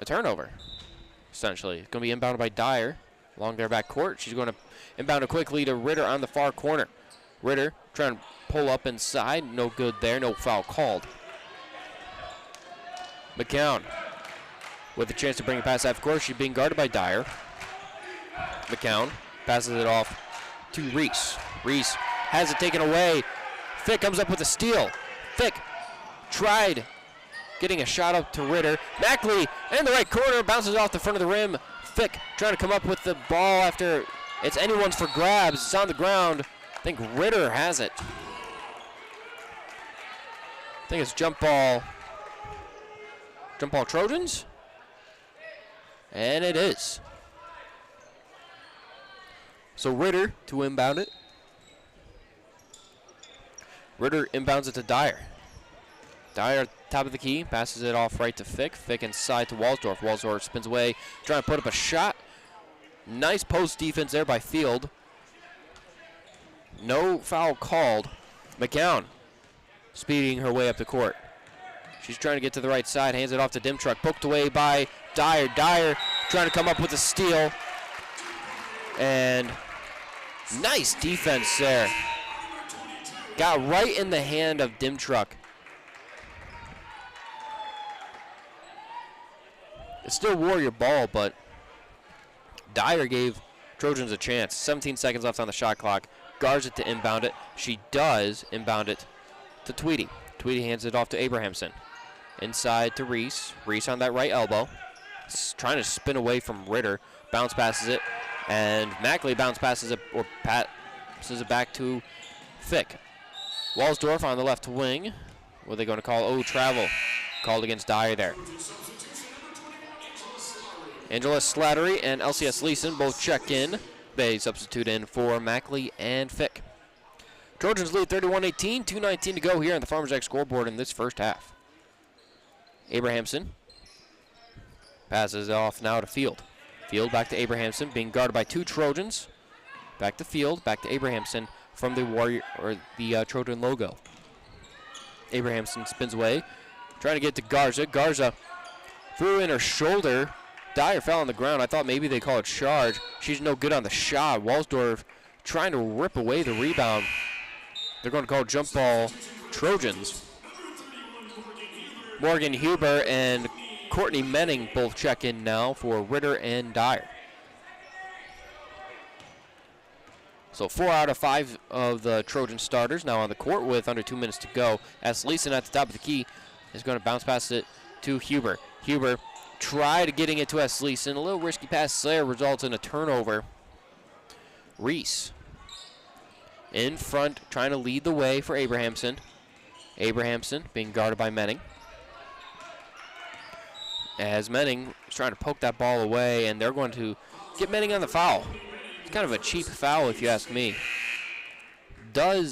turnover, essentially. It's going to be inbounded by Dyer along their back court. She's going to inbound it quickly to Ritter on the far corner. Ritter trying to pull up inside. No good there. No foul called. McCown with a chance to bring it past half court. She's being guarded by Dyer. McCown passes it off to Reese. Reese has it taken away. Fick comes up with a steal. Fick tried getting a shot up to Ritter. Mackley in the right corner, bounces off the front of the rim. Fick trying to come up with the ball after it's anyone's for grabs. It's on the ground. I think Ritter has it. I think it's jump ball Trojans. And it is. So Ritter to inbound it. Ritter inbounds it to Dyer. Dyer, top of the key, passes it off right to Fick. Fick inside to Walsdorf. Walsdorf spins away, trying to put up a shot. Nice post defense there by Field. No foul called. McCown speeding her way up the court. She's trying to get to the right side, hands it off to Dimtruck. Poked away by Dyer. Dyer trying to come up with a steal. And nice defense there. Got right in the hand of Dimtruck. It's still Warrior ball, but Dyer gave Trojans a chance. 17 seconds left on the shot clock. Guards it to inbound it. She does inbound it to Tweedy. Tweedy hands it off to Abrahamson. Inside to Reese. Reese on that right elbow. Trying to spin away from Ritter. Bounce passes it. And Mackley bounce passes it, or passes it back to Fick. Walsdorf on the left wing. What are they going to call? Oh, travel. Called against Dyer there. Angela Slattery and LCS Leeson both check in. They substitute in for Mackley and Fick. Trojans lead 31-18, 2:19 to go here on the Farmers X scoreboard in this first half. Abrahamson passes it off now to Field. Field back to Abrahamson, being guarded by 2 Trojans. Back to Field, back to Abrahamson from the Warrior or the Trojan logo. Abrahamson spins away, trying to get to Garza. Garza threw in her shoulder. Dyer fell on the ground. I thought maybe they call it charge. She's no good on the shot. Walsdorf trying to rip away the rebound. They're going to call jump ball Trojans. Morgan Huber and Courtney Menning both check in now for Ritter and Dyer. So 4 out of 5 of the Trojan starters now on the court with under 2 minutes to go. As Leeson at the top of the key is going to bounce past it to Huber. Huber tried getting it to S. Leeson. A little risky pass there results in a turnover. Reese in front, trying to lead the way for Abrahamson. Abrahamson being guarded by Menning. as Menning is trying to poke that ball away, and they're going to get Menning on the foul. It's kind of a cheap foul, if you ask me. I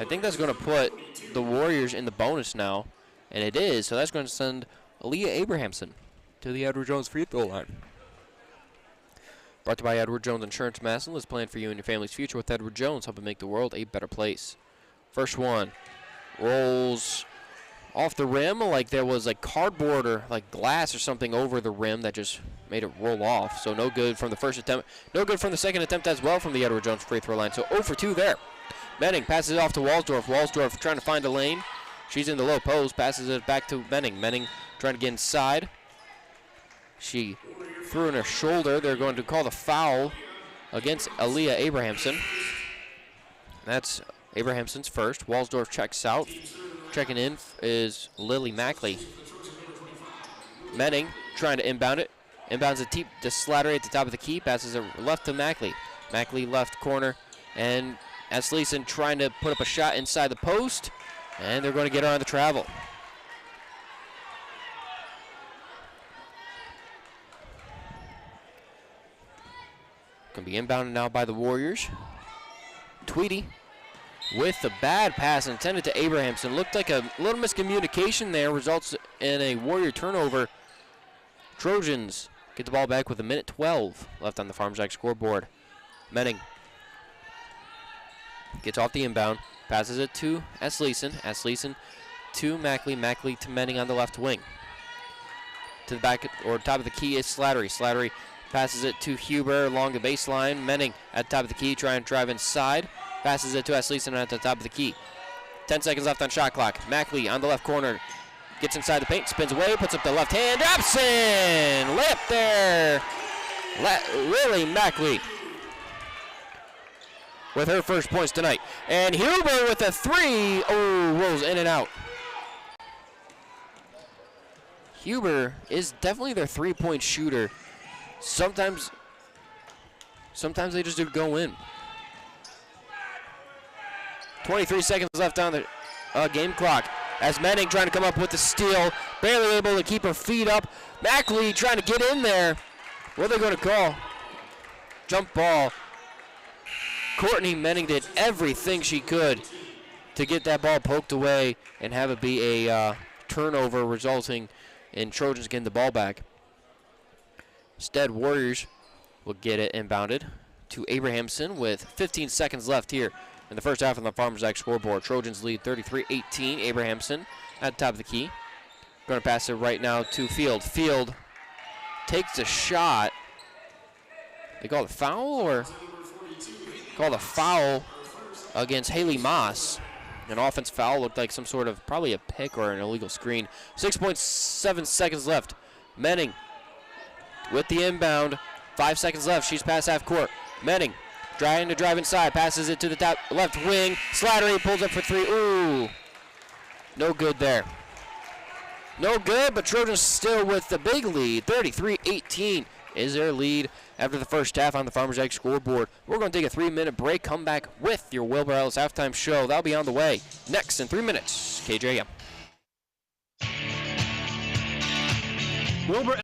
think that's going to put the Warriors in the bonus now, and it is, so that's going to send Aaliyah Abrahamson to the Edward Jones free throw line. Brought to you by Edward Jones Insurance Madison. Let's plan for you and your family's future with Edward Jones, helping make the world a better place. First one rolls off the rim like there was like cardboard or like glass or something over the rim that just made it roll off. So no good from the first attempt. No good from the second attempt as well from the Edward Jones free throw line. So 0 for 2 there. Menning passes it off to Waldorf. Waldorf trying to find a lane. She's in the low post. Passes it back to Menning. Menning trying to get inside. She threw in her shoulder. They're going to call the foul against Aaliyah Abrahamson. That's Abrahamson's first. Waldorf checks out. Checking in is Lily Mackley. Menning trying to inbound it. Inbounds it to Slattery at the top of the key. Passes it left to Mackley. Mackley left corner. And Asleason trying to put up a shot inside the post. And they're going to get her on the travel. Going to be inbounded now by the Warriors. Tweedy with the bad pass intended to Abrahamson. Looked like a little miscommunication there. Results in a Warrior turnover. Trojans get the ball back with 1:12 left on the Farm Jack scoreboard. Menning gets off the inbound. Passes it to Asleason. Asleason to Mackley. Mackley to Menning on the left wing. To the back or top of the key is Slattery. Slattery passes it to Huber along the baseline. Menning at the top of the key trying to drive inside. Passes it to Asleason at the top of the key. 10 seconds left on shot clock. Mackley on the left corner. Gets inside the paint, spins away, puts up the left hand, drops in! Lip there! Lily Mackley with her first points tonight. And Huber with a three. Oh, rolls in and out. Huber is definitely their three-point shooter. Sometimes they just do go in. 23 seconds left on the game clock. As Menning trying to come up with the steal. Barely able to keep her feet up. Mackley trying to get in there. What are they going to call? Jump ball. Courtney Menning did everything she could to get that ball poked away and have it be a turnover, resulting in Trojans getting the ball back. Instead, Warriors will get it inbounded to Abrahamson with 15 seconds left here in the first half on the Farmers Act scoreboard. Trojans lead 33-18. Abrahamson at the top of the key. Going to pass it right now to Field. Field takes a shot. They call it a foul or call the foul against Haley Moss. An offense foul, looked like some sort of probably a pick or an illegal screen. 6.7 seconds left. Menning with the inbound. 5 seconds left. She's past half court. Menning trying to drive inside. Passes it to the top left wing. Slattery pulls up for three. Ooh. No good there. No good, but Trojans still with the big lead. 33-18 is their lead after the first half on the Farmers Egg scoreboard. We're going to take a 3-minute break. Come back with your Wilbur Ellis halftime show. That'll be on the way next in 3 minutes. KJM. Wilbur.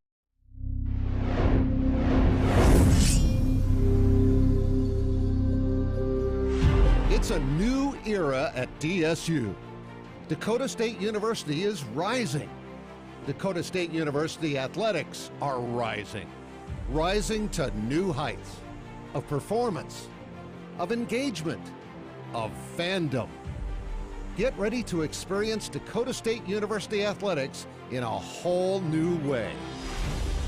It's a new era at DSU. Dakota State University is rising. Dakota State University athletics are rising. Rising to new heights of performance, of engagement, of fandom. Get ready to experience Dakota State University athletics in a whole new way.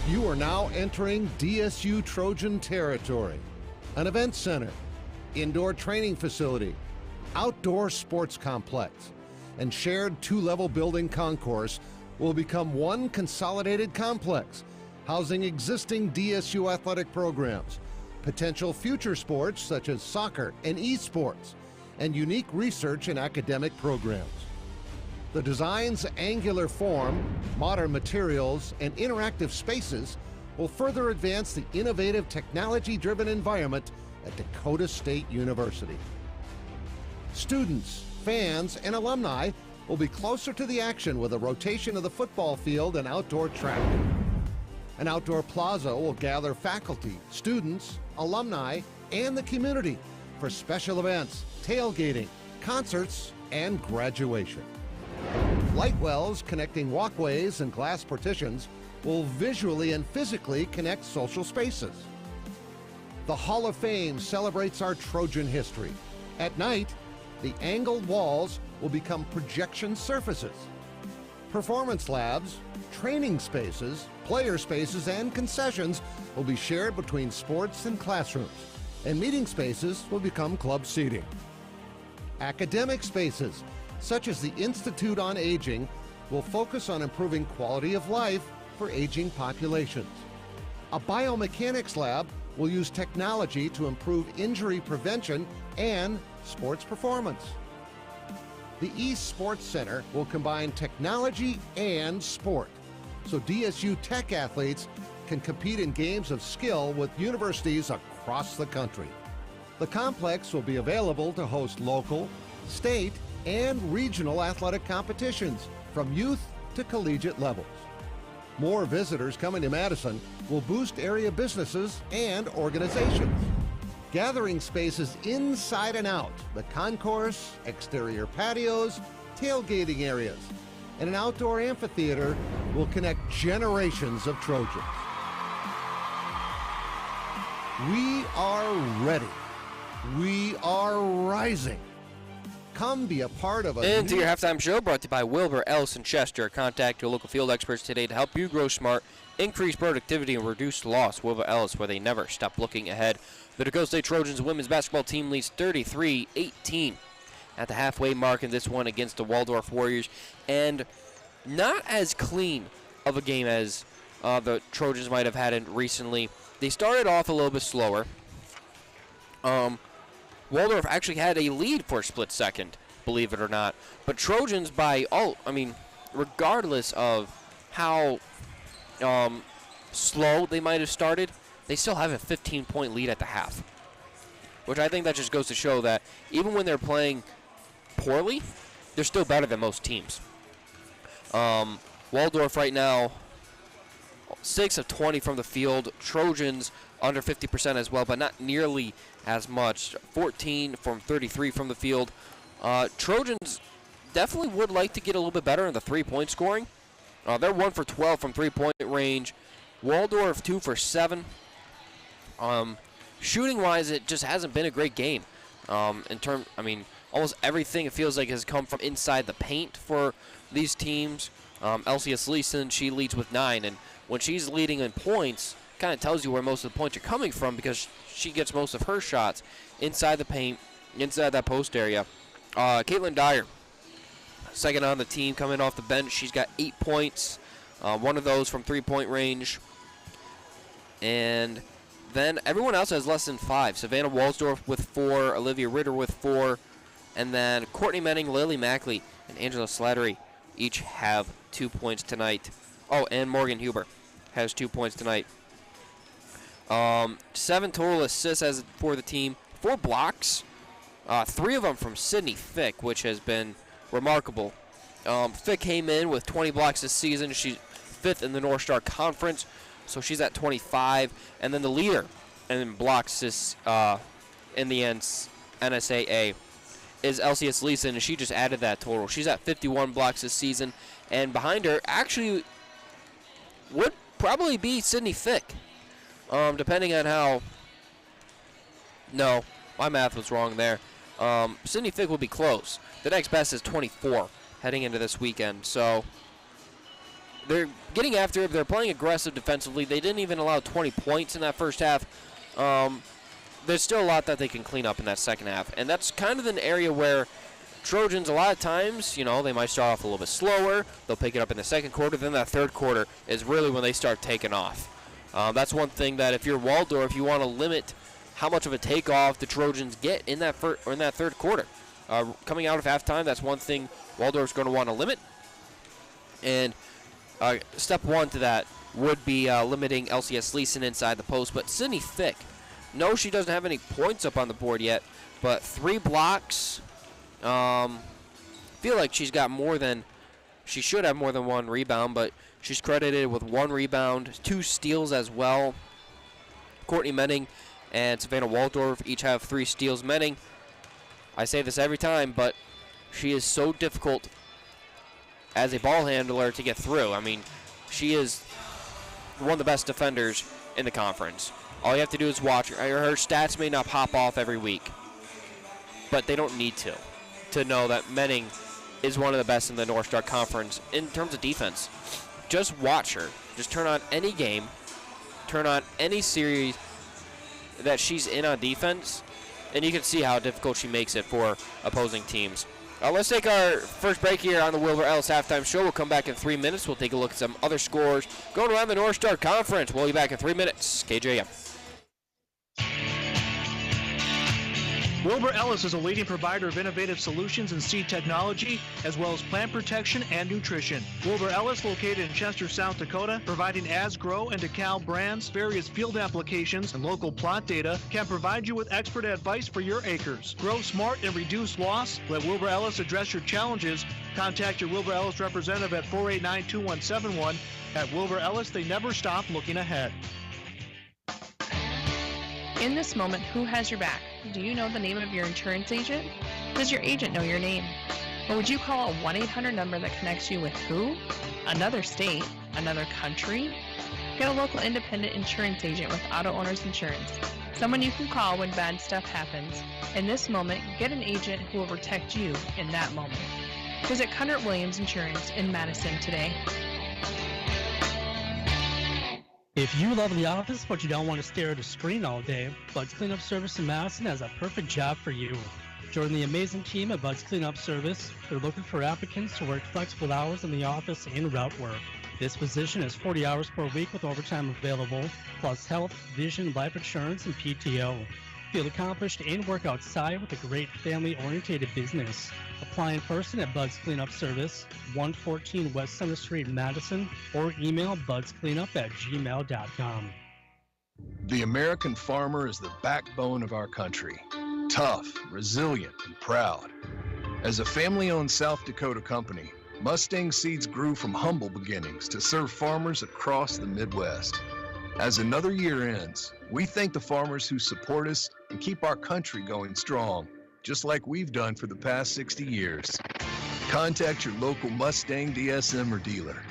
You are now entering DSU Trojan territory. An event center, indoor training facility, outdoor sports complex, and shared two-level building concourse will become one consolidated complex, housing existing DSU athletic programs, potential future sports such as soccer and esports, and unique research and academic programs. The design's angular form, modern materials, and interactive spaces will further advance the innovative technology-driven environment at Dakota State University. Students, fans, and alumni will be closer to the action with a rotation of the football field and outdoor track. An outdoor plaza will gather faculty, students, alumni, and the community for special events, tailgating, concerts, and graduation. Light wells connecting walkways and glass partitions will visually and physically connect social spaces. The Hall of Fame celebrates our Trojan history. At night, the angled walls will become projection surfaces. Performance labs, training spaces, player spaces, and concessions will be shared between sports and classrooms, and meeting spaces will become club seating. Academic spaces, such as the Institute on Aging, will focus on improving quality of life for aging populations. A biomechanics lab will use technology to improve injury prevention and sports performance. The East Sports Center will combine technology and sport, so DSU Tech athletes can compete in games of skill with universities across the country. The complex will be available to host local, state, and regional athletic competitions from youth to collegiate levels. More visitors coming to Madison will boost area businesses and organizations. Gathering spaces inside and out, the concourse, exterior patios, tailgating areas, and an outdoor amphitheater will connect generations of Trojans. We are ready. We are rising. Come be a part of a Into your halftime show brought to you by Wilbur, Ellison, Chester. Contact your local field experts today to help you grow smart, increase productivity, and reduce loss. Wilbur Ellis, where they never stop looking ahead. The Dakota State Trojans women's basketball team leads 33-18 at the halfway mark in this one against the Waldorf Warriors. And not as clean of a game as the Trojans might have had it recently. They started off a little bit slower. Waldorf actually had a lead for a split second, believe it or not. But Trojans, regardless of how slow they might have started, they still have a 15-point lead at the half. Which I think that just goes to show that even when they're playing poorly, they're still better than most teams. Waldorf right now, 6 of 20 from the field. Trojans under 50% as well, but not nearly as much. 14 from 33 from the field. Trojans definitely would like to get a little bit better in the three-point scoring. They're 1 for 12 from three-point range. Waldorf 2 for 7. Shooting-wise, it just hasn't been a great game. Almost everything it feels like has come from inside the paint for these teams. LCS Leeson, she leads with 9, and when she's leading in points, kind of tells you where most of the points are coming from because she gets most of her shots inside the paint, inside that post area. Caitlin Dyer, second on the team, coming off the bench. She's got 8 points, 1 of those from three-point range. And then everyone else has less than 5. Savannah Walsdorf with 4, Olivia Ritter with 4, and then Courtney Menning, Lily Mackley, and Angela Slattery each have 2 points tonight. Oh, and Morgan Huber has 2 points tonight. 7 total assists for the team, 4 blocks, 3 of them from Sydney Fick, which has been remarkable. Fick came in with 20 blocks this season. She's 5th in the North Star Conference, so she's at 25. And then the leader in blocks this in the NSAA is LCS Leeson, and she just added that total. She's at 51 blocks this season, and behind her actually would probably be Sydney Fick. Depending on how... No, my math was wrong there. Sydney Fick will be close. The next best is 24 heading into this weekend. So they're getting after it. They're playing aggressive defensively. They didn't even allow 20 points in that first half. There's still a lot that they can clean up in that second half. And that's kind of an area where Trojans, a lot of times, they might start off a little bit slower. They'll pick it up in the second quarter. Then that third quarter is really when they start taking off. That's one thing that if you're Waldorf, you want to limit how much of a takeoff the Trojans get in that third quarter. Coming out of halftime, that's one thing Waldorf's going to want to limit. And step one to that would be limiting LCS Leeson inside the post. But Sydney Fick, no, she doesn't have any points up on the board yet, but 3 blocks. Feels feel like she should have more than 1 rebound, but she's credited with 1 rebound, 2 steals as well. Courtney Menning and Savannah Waldorf each have 3 steals. Menning, I say this every time, but she is so difficult as a ball handler to get through. I mean, she is one of the best defenders in the conference. All you have to do is watch her. Her stats may not pop off every week, but they don't need to know that Menning is one of the best in the North Star Conference in terms of defense. Just watch her. Just turn on any game, turn on any series that she's in on defense, and you can see how difficult she makes it for opposing teams. Let's take our first break here on the Wilbur Ellis Halftime Show. We'll come back in 3 minutes. We'll take a look at some other scores going around the North Star Conference. We'll be back in 3 minutes. KJM. Wilbur Ellis is a leading provider of innovative solutions in seed technology, as well as plant protection and nutrition. Wilbur Ellis, located in Chester, South Dakota, providing Asgrow and DeKalb brands, various field applications, and local plot data, can provide you with expert advice for your acres. Grow smart and reduce loss. Let Wilbur Ellis address your challenges. Contact your Wilbur Ellis representative at 489-2171. At Wilbur Ellis, they never stop looking ahead. In this moment, who has your back? Do you know the name of your insurance agent? Does your agent know your name? Or would you call a 1-800 number that connects you with who? Another state? Another country? Get a local independent insurance agent with Auto Owners Insurance. Someone you can call when bad stuff happens. In this moment, get an agent who will protect you in that moment. Visit Cundert Williams Insurance in Madison today. If you love The Office but you don't want to stare at a screen all day, Bud's Cleanup Service in Madison has a perfect job for you. Join the amazing team at Bud's Cleanup Service. They're looking for applicants to work flexible hours in the office and route work. This position is 40 hours per week with overtime available, plus health, vision, life insurance, and PTO. Feel accomplished and work outside with a great family-oriented business. Apply in person at Bud's Cleanup Service, 114 West Center Street, Madison, or email budscleanup@gmail.com. The American farmer is the backbone of our country. Tough, resilient, and proud. As a family-owned South Dakota company, Mustang Seeds grew from humble beginnings to serve farmers across the Midwest. As another year ends, we thank the farmers who support us and keep our country going strong, just like we've done for the past 60 years. Contact your local Mustang DSM or dealer.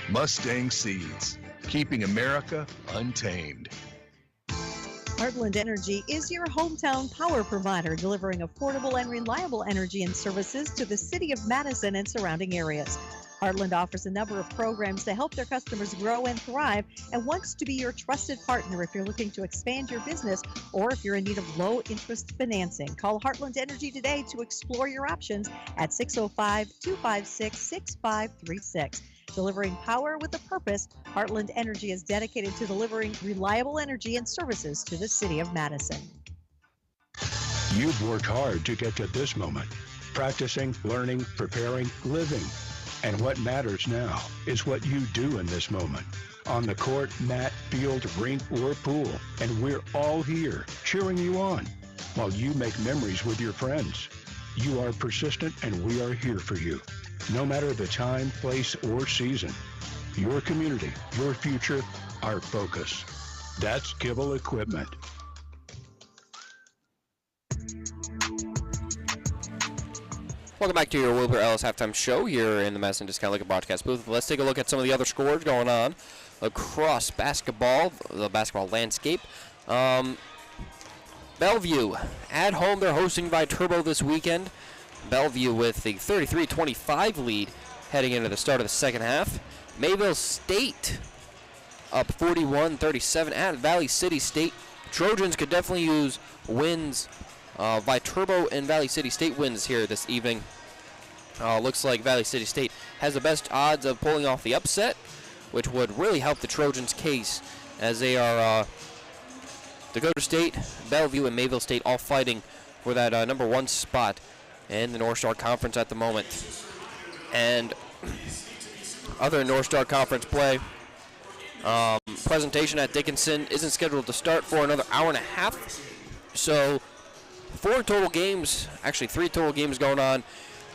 Mustang Seeds, keeping America untamed. Heartland Energy is your hometown power provider, delivering affordable and reliable energy and services to the city of Madison and surrounding areas. Heartland offers a number of programs to help their customers grow and thrive and wants to be your trusted partner if you're looking to expand your business or if you're in need of low-interest financing. Call Heartland Energy today to explore your options at 605-256-6536. Delivering power with a purpose, Heartland Energy is dedicated to delivering reliable energy and services to the city of Madison. You've worked hard to get to this moment. Practicing, learning, preparing, living. And what matters now is what you do in this moment. On the court, mat, field, rink, or pool. And we're all here cheering you on while you make memories with your friends. You are persistent and we are here for you. No matter the time, place, or season. Your community, your future, our focus. That's Kibble Equipment. Welcome back to your Wilbur Ellis Halftime Show here in the Madison Discount Liquor Broadcast booth. Let's take a look at some of the other scores going on across basketball, the basketball landscape. Bellevue at home, they're hosting Viterbo this weekend. Bellevue with the 33-25 lead heading into the start of the second half. Mayville State up 41-37 at Valley City State. Trojans could definitely use wins. Viterbo and Valley City State wins here this evening. Looks like Valley City State has the best odds of pulling off the upset, which would really help the Trojans' case as they are Dakota State, Bellevue, and Mayville State all fighting for that number one spot in the North Star Conference at the moment. And other North Star Conference play, presentation at Dickinson isn't scheduled to start for another hour and a half. So 4 total games, actually 3 total games going on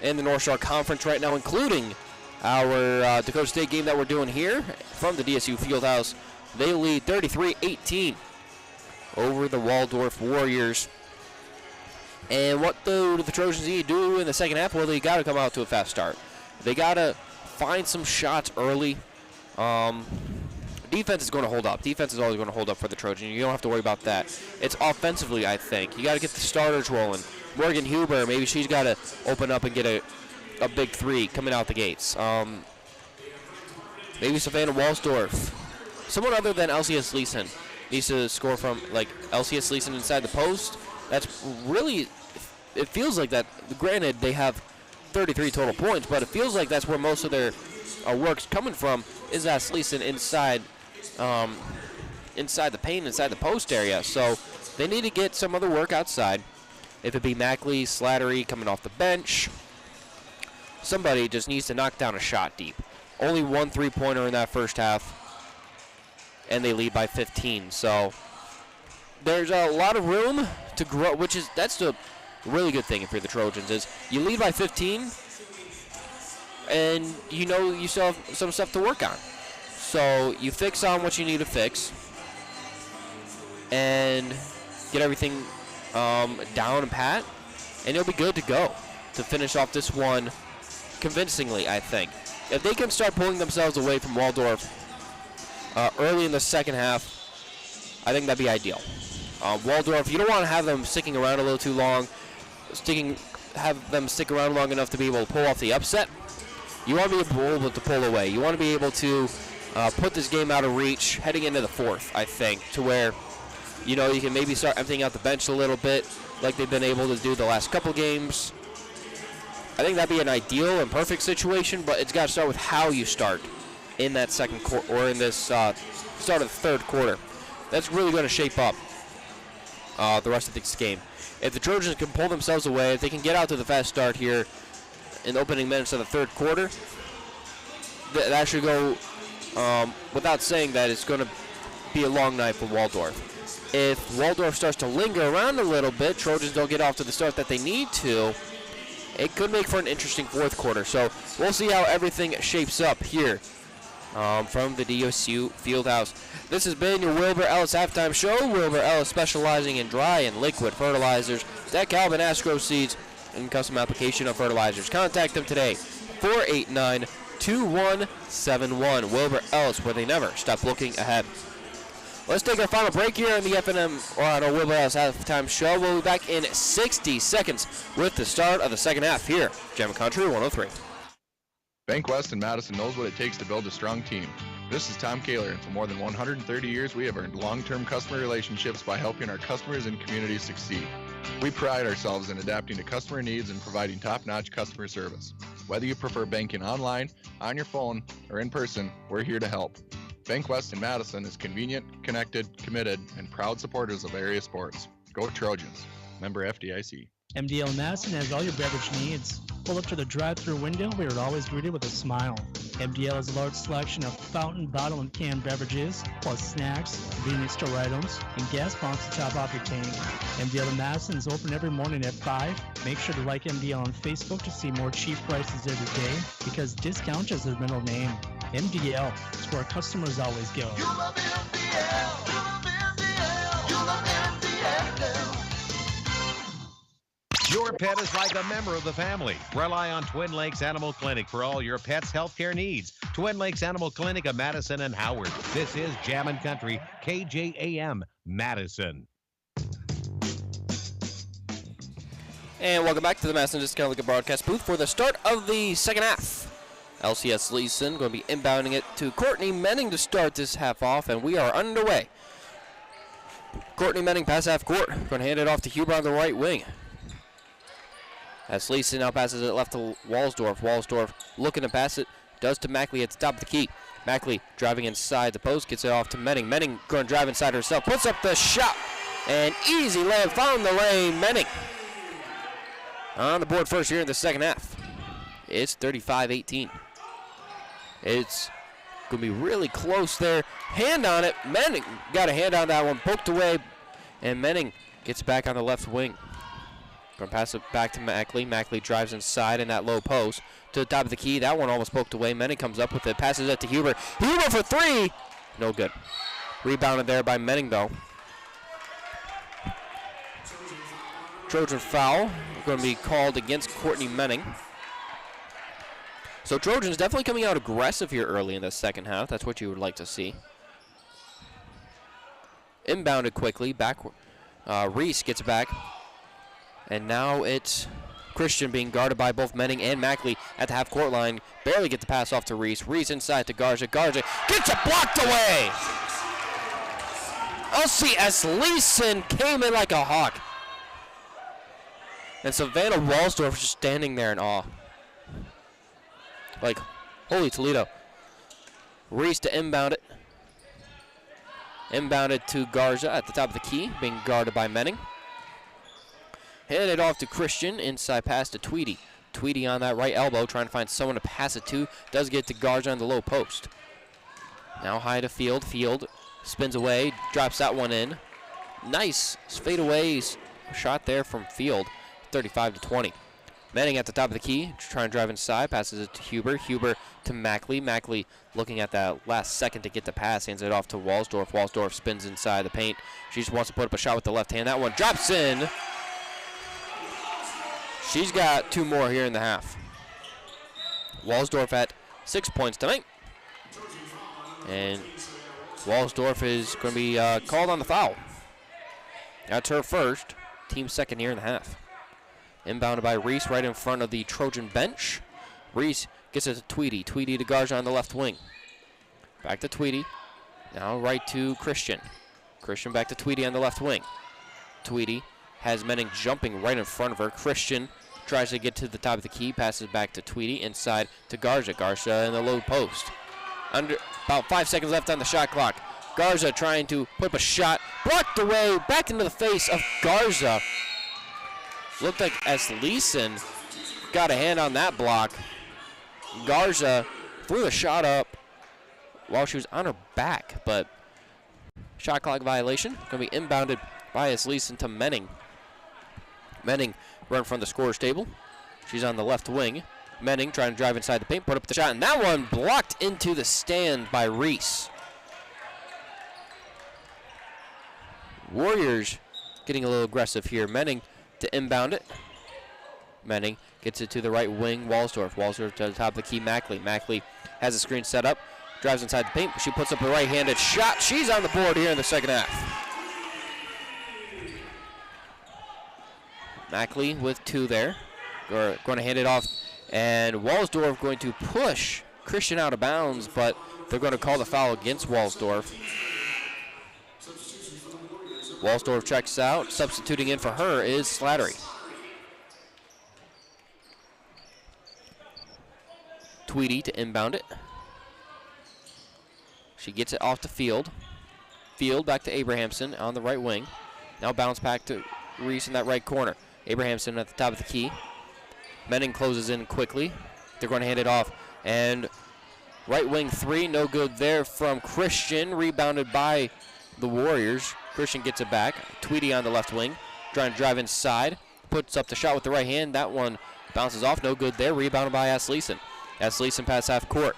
in the North Shore Conference right now, including our Dakota State game that we're doing here from the DSU Fieldhouse. They lead 33-18 over the Waldorf Warriors. And what do the Trojans need to do in the second half? Well, they got to come out to a fast start. They got to find some shots early. Defense is going to hold up. Defense is always going to hold up for the Trojans. You don't have to worry about that. It's offensively, I think. You got to get the starters rolling. Morgan Huber, maybe she's got to open up and get a big three coming out the gates. Maybe Savannah Walsdorf. Someone other than LCS Leeson needs to score from, like, LCS Leeson inside the post. That's really, it feels like that. Granted, they have 33 total points, but it feels like that's where most of their work's coming from, is that Leeson inside the paint, inside the post area. So they need to get some other work outside. If it be Mackley, Slattery coming off the bench, somebody just needs to knock down a shot deep. Only one three-pointer in that first half, and they lead by 15. So there's a lot of room to grow, that's the really good thing if you're the Trojans, is you lead by 15, and you know you still have some stuff to work on. So you fix on what you need to fix, and get everything down and pat, and you'll be good to go to finish off this one convincingly, I think. If they can start pulling themselves away from Waldorf early in the second half, I think that'd be ideal. Waldorf, you don't want to have them sticking around a little too long, have them stick around long enough to be able to pull off the upset. You want to be able to pull away. You want to be able to put this game out of reach heading into the fourth, I think, to where, you know, you can maybe start emptying out the bench a little bit like they've been able to do the last couple games. I think that'd be an ideal and perfect situation, but it's got to start with how you start in that second quarter, or in this start of the third quarter. That's really going to shape up the rest of this game. If the Trojans can pull themselves away, if they can get out to the fast start here in the opening minutes of the third quarter, that should go without saying that it's going to be a long night for Waldorf. If Waldorf starts to linger around a little bit, Trojans don't get off to the start that they need to, it could make for an interesting fourth quarter. So we'll see how everything shapes up here from the DSU Fieldhouse. This has been your Wilbur Ellis Halftime Show. Wilbur Ellis specializing in dry and liquid fertilizers, DeKalb and Astro seeds, and custom application of fertilizers. Contact them today, 489-2171. Wilbur Ellis, where they never stop looking ahead. Let's take our final break here on the FNM, or on our Wilbur Ellis Halftime Show. We'll be back in 60 seconds with the start of the second half here, Gem Country 103. Bank West in Madison knows what it takes to build a strong team. This is Tom Kaler, and for more than 130 years, we have earned long-term customer relationships by helping our customers and communities succeed. We pride ourselves in adapting to customer needs and providing top-notch customer service. Whether you prefer banking online, on your phone, or in person, we're here to help. Bank West in Madison is convenient, connected, committed, and proud supporters of area sports. Go Trojans. Member FDIC. MDL Madison has all your beverage needs. Pull up to the drive-thru window. We are always greeted with a smile. MDL has a large selection of fountain, bottle, and canned beverages, plus snacks, convenience store items, and gas pumps to top off your tank. MDL in Madison is open every morning at 5. Make sure to like MDL on Facebook to see more cheap prices every day, because discount is their middle name. MDL is where customers always go. You love MDL. You love MDL. You love MDL. Your pet is like a member of the family. Rely on Twin Lakes Animal Clinic for all your pet's healthcare needs. Twin Lakes Animal Clinic of Madison and Howard. This is Jammin' Country, KJAM, Madison. And welcome back to the Madison Discount Liquor broadcast booth for the start of the second half. LCS Leeson going to be inbounding it to Courtney Menning to start this half off, and we are underway. Courtney Menning pass half court. Going to hand it off to Huber on the right wing. As Leeson now passes it left to Walsdorf. Walsdorf looking to pass it. Does to Mackley at the top of the key. Mackley driving inside the post. Gets it off to Menning. Menning going to drive inside herself. Puts up the shot. And easy layup. Found the lane. Menning on the board first here in the second half. It's 35-18. It's going to be really close there. Hand on it. Menning got a hand on that one. Poked away. And Menning gets back on the left wing. Going to pass it back to Mackley. Mackley drives inside in that low post to the top of the key. That one almost poked away. Menning comes up with it. Passes it to Huber. Huber for three. No good. Rebounded there by Menning, though. Trojan foul going to be called against Courtney Menning. So Trojans definitely coming out aggressive here early in the second half. That's what you would like to see. Inbounded quickly. Back. Reese gets it back. And now it's Christian being guarded by both Menning and Mackley at the half-court line. Barely get the pass off to Reese. Reese inside to Garza. Garza gets it blocked away. LCS Leeson came in like a hawk. And Savannah Walsdorf was just standing there in awe. Like, holy Toledo. Reese to inbound it. Inbounded to Garza at the top of the key, being guarded by Menning. Handed off to Christian, inside pass to Tweedy. Tweedy on that right elbow, trying to find someone to pass it to. Does get to Garza on the low post. Now high to Field. Field spins away, drops that one in. Nice fadeaway shot there from Field, 35-20. Menning at the top of the key, trying to drive inside, passes it to Huber. Huber to Mackley. Mackley looking at that last second to get the pass, hands it off to Walsdorf. Walsdorf spins inside the paint. She just wants to put up a shot with the left hand. That one drops in. She's got two more here in the half. Walsdorf at 6 points tonight. And Walsdorf is going to be called on the foul. That's her first. Team second here in the half. Inbounded by Reese right in front of the Trojan bench. Reese gets it to Tweedy. Tweedy to Garza on the left wing. Back to Tweedy. Now right to Christian. Christian back to Tweedy on the left wing. Tweedy has Menning jumping right in front of her. Christian tries to get to the top of the key, passes back to Tweedy, inside to Garza. Garza in the low post. Under about 5 seconds left on the shot clock. Garza trying to put up a shot, blocked away, back into the face of Garza. Looked like Leeson got a hand on that block. Garza threw the shot up while she was on her back, but shot clock violation. Going to be inbounded by Leeson to Menning. Menning right in front of the scorer's table. She's on the left wing. Menning trying to drive inside the paint, put up the shot, and that one blocked into the stand by Reese. Warriors getting a little aggressive here. Menning to inbound it. Menning gets it to the right wing. Walsdorf. Walsdorf to the top of the key. Mackley. Mackley has a screen set up. Drives inside the paint, but she puts up a right-handed shot. She's on the board here in the second half. Mackley with two there. Going to hand it off. And Walsdorf going to push Christian out of bounds, but they're going to call the foul against Walsdorf. Walsdorf checks out. Substituting in for her is Slattery. Tweedy to inbound it. She gets it off the Field. Field back to Abrahamson on the right wing. Now bounce back to Reese in that right corner. Abrahamson at the top of the key. Menning closes in quickly. They're going to hand it off. And right wing three, no good there from Christian. Rebounded by the Warriors. Christian gets it back. Tweedy on the left wing. Trying to drive inside. Puts up the shot with the right hand. That one bounces off. No good there. Rebounded by Asleason. Asleason past half court.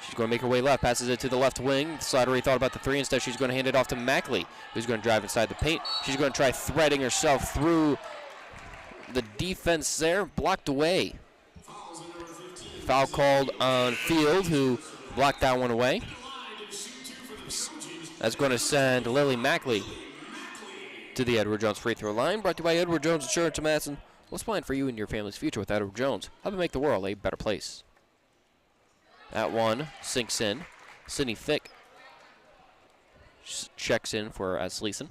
She's going to make her way left. Passes it to the left wing. Slattery thought about the three. Instead, she's going to hand it off to Mackley, who's going to drive inside the paint. She's going to try threading herself through the defense there. Blocked away. Foul called on Field, who blocked that one away. That's going to send Lily Mackley to the Edward Jones free throw line. Brought to you by Edward Jones Insurance of Madison. Let's plan for you and your family's future with Edward Jones. Help make the world a better place. That one sinks in. Sydney Fick checks in for Asleason.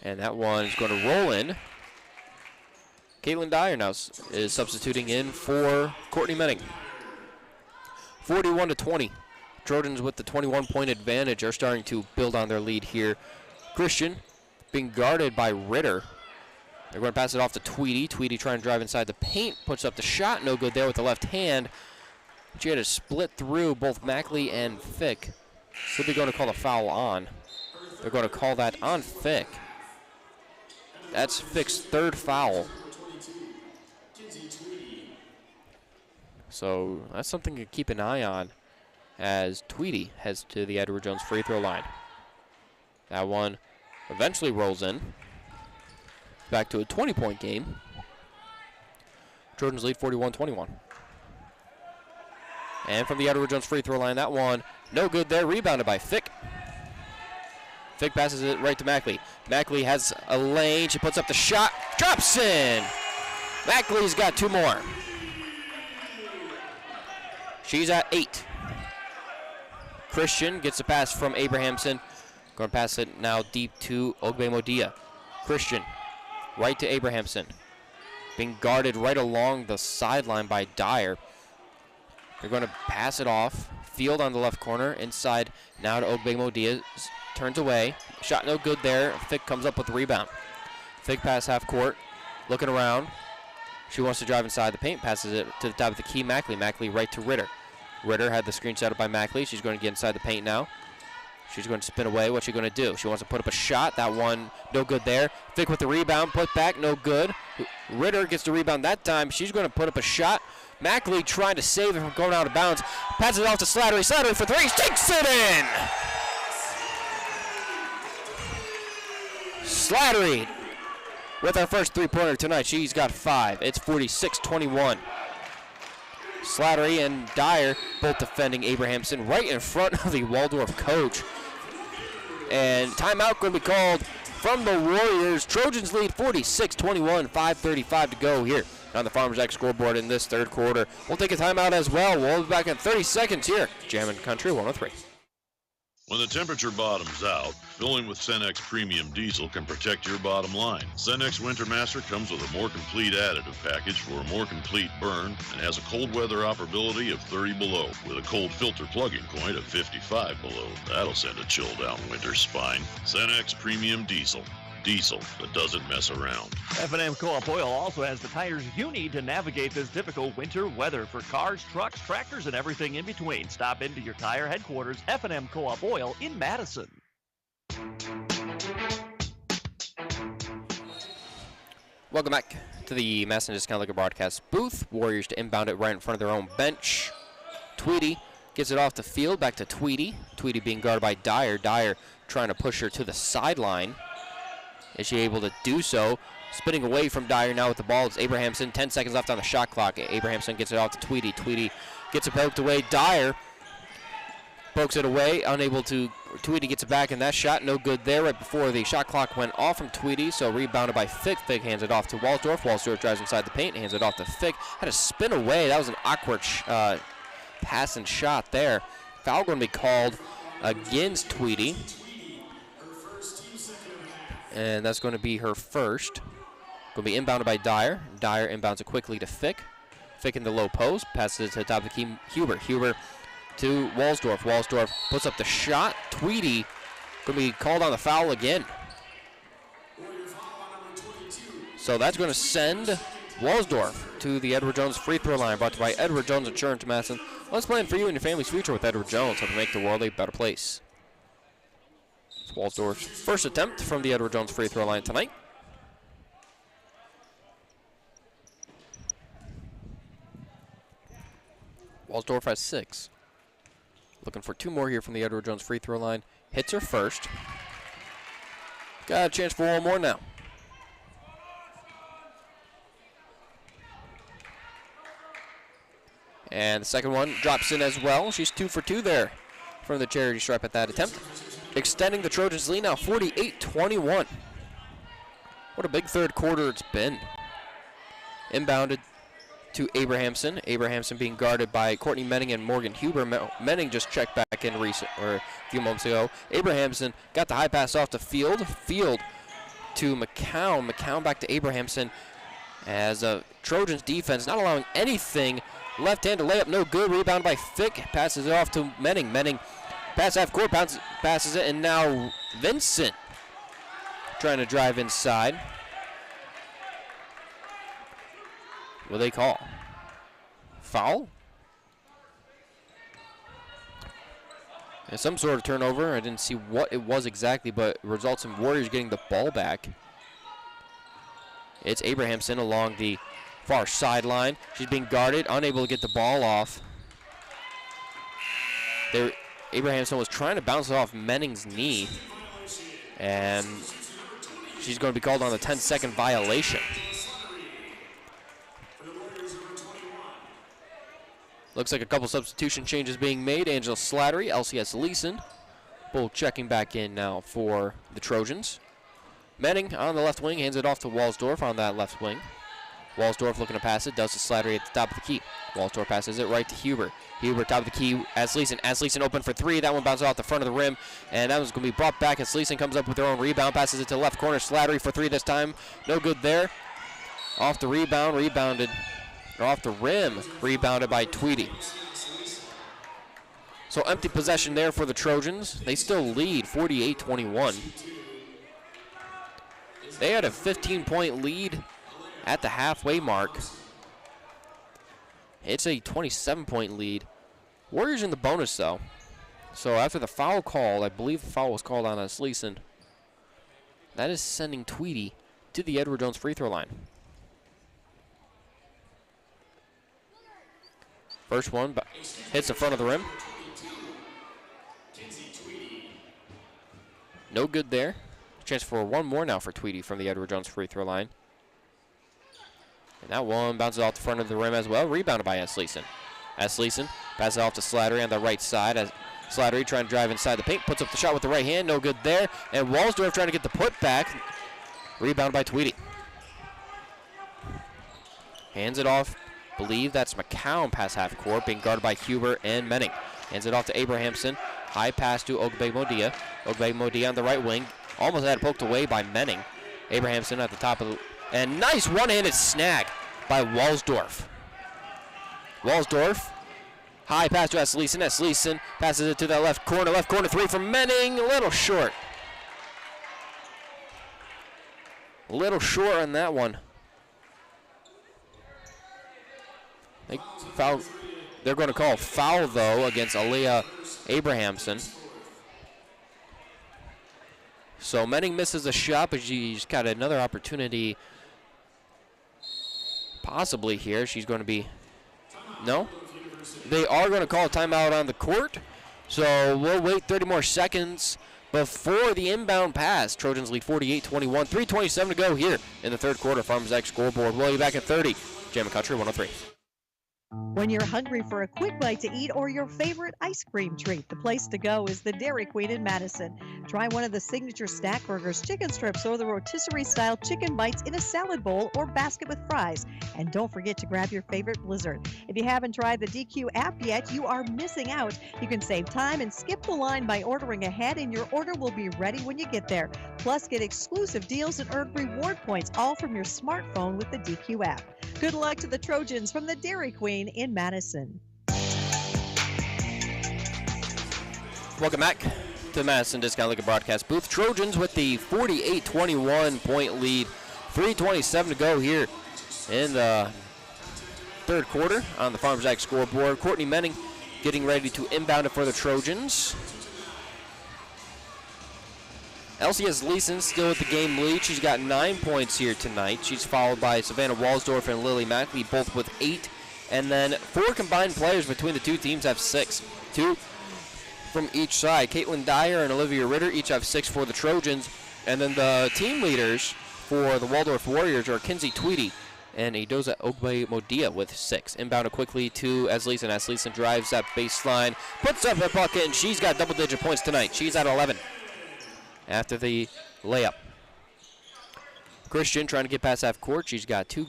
And that one is going to roll in. Caitlin Dyer now is substituting in for Courtney Menning. 41-20. Trojans with the 21-point advantage are starting to build on their lead here. Christian being guarded by Ritter. They're going to pass it off to Tweedy. Tweedy trying to drive inside the paint. Puts up the shot. No good there with the left hand. She had to split through both Mackley and Fick. So they're going to call a foul on. They're going to call that on Fick. That's Fick's third foul. So that's something to keep an eye on as Tweedy heads to the Edward Jones free throw line. That one eventually rolls in. Back to a 20-point game. Trojans lead 41-21. And from the Edward Jones free throw line, that one no good there. Rebounded by Fick. Fick passes it right to Mackley. Mackley has a lane. She puts up the shot. Drops in. Mackley's got 2 more. She's at 8. Christian gets a pass from Abrahamson. Going to pass it now deep to Ogbemodia. Christian, right to Abrahamson. Being guarded right along the sideline by Dyer. They're going to pass it off. Field on the left corner. Inside now to Ogbemodia. Turns away. Shot no good there. Fick comes up with the rebound. Fick pass half court. Looking around. She wants to drive inside the paint. Passes it to the top of the key. Mackley. Mackley right to Ritter. Ritter had the screen set up by Mackley. She's going to get inside the paint now. She's going to spin away. What's she going to do? She wants to put up a shot. That one, no good there. Fick with the rebound. Put back, no good. Ritter gets the rebound that time. She's going to put up a shot. Mackley trying to save it from going out of bounds. Passes it off to Slattery. Slattery for 3. Sticks it in! Slattery with our first 3-pointer tonight. She's got 5. It's 46-21. Slattery and Dyer both defending Abrahamson right in front of the Waldorf coach. And timeout going to be called from the Warriors. Trojans lead 46-21, 5:35 to go here on the Farmers X scoreboard in this third quarter. We'll take a timeout as well. We'll be back in 30 seconds here. Jammin' Country 103. When the temperature bottoms out, filling with Cenex Premium Diesel can protect your bottom line. Cenex Winter Master comes with a more complete additive package for a more complete burn and has a cold weather operability of 30 below with a cold filter plug-in point of 55 below. That'll send a chill down winter's spine. Cenex Premium Diesel. Diesel that doesn't mess around. F&M Co-op Oil also has the tires you need to navigate this difficult winter weather for cars, trucks, tractors, and everything in between. Stop into your tire headquarters, F&M Co-op Oil in Madison. Welcome back to the Madison Discount Liquor broadcast booth. Warriors to inbound it right in front of their own bench. Tweedy gets it off the field, back to Tweedy. Tweedy being guarded by Dyer. Dyer trying to push her to the sideline. Is she able to do so? Spinning away from Dyer now with the ball. It's Abrahamson. 10 seconds left on the shot clock. Abrahamson gets it off to Tweedy. Tweedy gets it poked away. Dyer pokes it away. Unable to. Tweedy gets it back, and that shot no good there right before the shot clock went off from Tweedy. So rebounded by Fick. Fick hands it off to Waldorf. Waldorf drives inside the paint. Hands it off to Fick. Had to spin away. That was an awkward pass and shot there. Foul going to be called against Tweedy. And that's going to be her first. Going to be inbounded by Dyer. Dyer inbounds it quickly to Fick. Fick in the low post. Passes it to the top of the key. Huber. Huber to Walsdorf. Walsdorf puts up the shot. Tweedy going to be called on the foul again. So that's going to send Walsdorf to the Edward Jones free throw line. Brought to you by Edward Jones Insurance Madison. Let's plan for you and your family's future with Edward Jones. Help make the world a better place. It's Walsdorf's first attempt from the Edward Jones free throw line tonight. Walsdorf has 6. Looking for 2 more here from the Edward Jones free throw line. Hits her first. Got a chance for 1 more now. And the second one drops in as well. She's 2 for 2 there from the charity stripe at that attempt. Extending the Trojans' lead now, 48-21. What a big third quarter it's been. Inbounded to Abrahamson. Abrahamson being guarded by Courtney Menning and Morgan Huber. Menning just checked back in a few moments ago. Abrahamson got the high pass off to Field. Field to McCown. McCown back to Abrahamson as Trojans defense not allowing anything. Left-handed layup, no good. Rebound by Fick. Passes it off to Menning. Menning pass half court, passes it, and now Vincent trying to drive inside. Will they call? Foul? And some sort of turnover. I didn't see what it was exactly, but it results in Warriors getting the ball back. It's Abrahamson along the far sideline. She's being guarded, unable to get the ball off. Abrahamson was trying to bounce it off Menning's knee, and she's going to be called on the 10-second violation. Looks like a couple substitution changes being made. Angela Slattery, LCS Leeson, both checking back in now for the Trojans. Menning on the left wing hands it off to Waldorf on that left wing. Waldorf looking to pass it, does to Slattery at the top of the key. Waldorf passes it right to Huber. Huber top of the key, Asleason. Asleason open for three. That one bounces off the front of the rim, and that one's going to be brought back. Asleason comes up with her own rebound, passes it to the left corner. Slattery for three this time. No good there. Off the rebound, off the rim, rebounded by Tweedy. So empty possession there for the Trojans. They still lead 48-21. They had a 15-point lead at the halfway mark. It's a 27-point lead. Warriors in the bonus, though. So after the foul call, I believe the foul was called on Asleason. That is sending Tweedy to the Edward Jones free throw line. First one hits the front of the rim. No good there. Chance for one more now for Tweedy from the Edward Jones free throw line. And that one bounces off the front of the rim as well. Rebounded by Asleason. Asleason passes it off to Slattery on the right side. As Slattery trying to drive inside the paint. Puts up the shot with the right hand. No good there. And Walsdorf trying to get the putback. Rebounded by Tweedy. Hands it off. Believe that's McCown past half court, being guarded by Huber and Menning. Hands it off to Abrahamson. High pass to Ogbe-Modia. Ogbe-Modia on the right wing. Almost had it poked away by Menning. Abrahamson at the top of the... And nice one-handed snag by Walsdorf. Walsdorf. High pass to Asleason. Asleason passes it to that left corner. Left corner three from Menning. A little short. A little short on that one. They're going to call a foul, though, against Aaliyah Abrahamson. So Menning misses a shot, but she's got another opportunity possibly here. She's going to be... No? They are going to call a timeout on the court. So we'll wait 30 more seconds before the inbound pass. Trojans lead 48-21. 3:27 to go here in the third quarter. Farmers X scoreboard. We'll be back at 30. Jammin' Country 103. When you're hungry for a quick bite to eat or your favorite ice cream treat, the place to go is the Dairy Queen in Madison. Try one of the signature snack burgers, chicken strips, or the rotisserie-style chicken bites in a salad bowl or basket with fries. And don't forget to grab your favorite Blizzard. If you haven't tried the DQ app yet, you are missing out. You can save time and skip the line by ordering ahead, and your order will be ready when you get there. Plus, get exclusive deals and earn reward points, all from your smartphone with the DQ app. Good luck to the Trojans from the Dairy Queen in Madison. Welcome back to the Madison Discount Liquor Broadcast booth. Trojans with the 48-21 point lead. 3:27 to go here in the third quarter on the Farmers Ag scoreboard. Courtney Menning getting ready to inbound it for the Trojans. LCS Leeson still with the game lead. She's got 9 points here tonight. She's followed by Savannah Walsdorf and Lily Mackley, both with 8. And then 4 combined players between the two teams have 6. 2 from each side. Caitlin Dyer and Olivia Ritter each have 6 for the Trojans. And then the team leaders for the Waldorf Warriors are Kinsey Tweedy and Edoza Ogbe-Modia with 6. Inbounded quickly to Asleason. Asleason drives that baseline, puts up a bucket, and she's got double-digit points tonight. She's at 11. After the layup. Christian trying to get past half court. She's got 2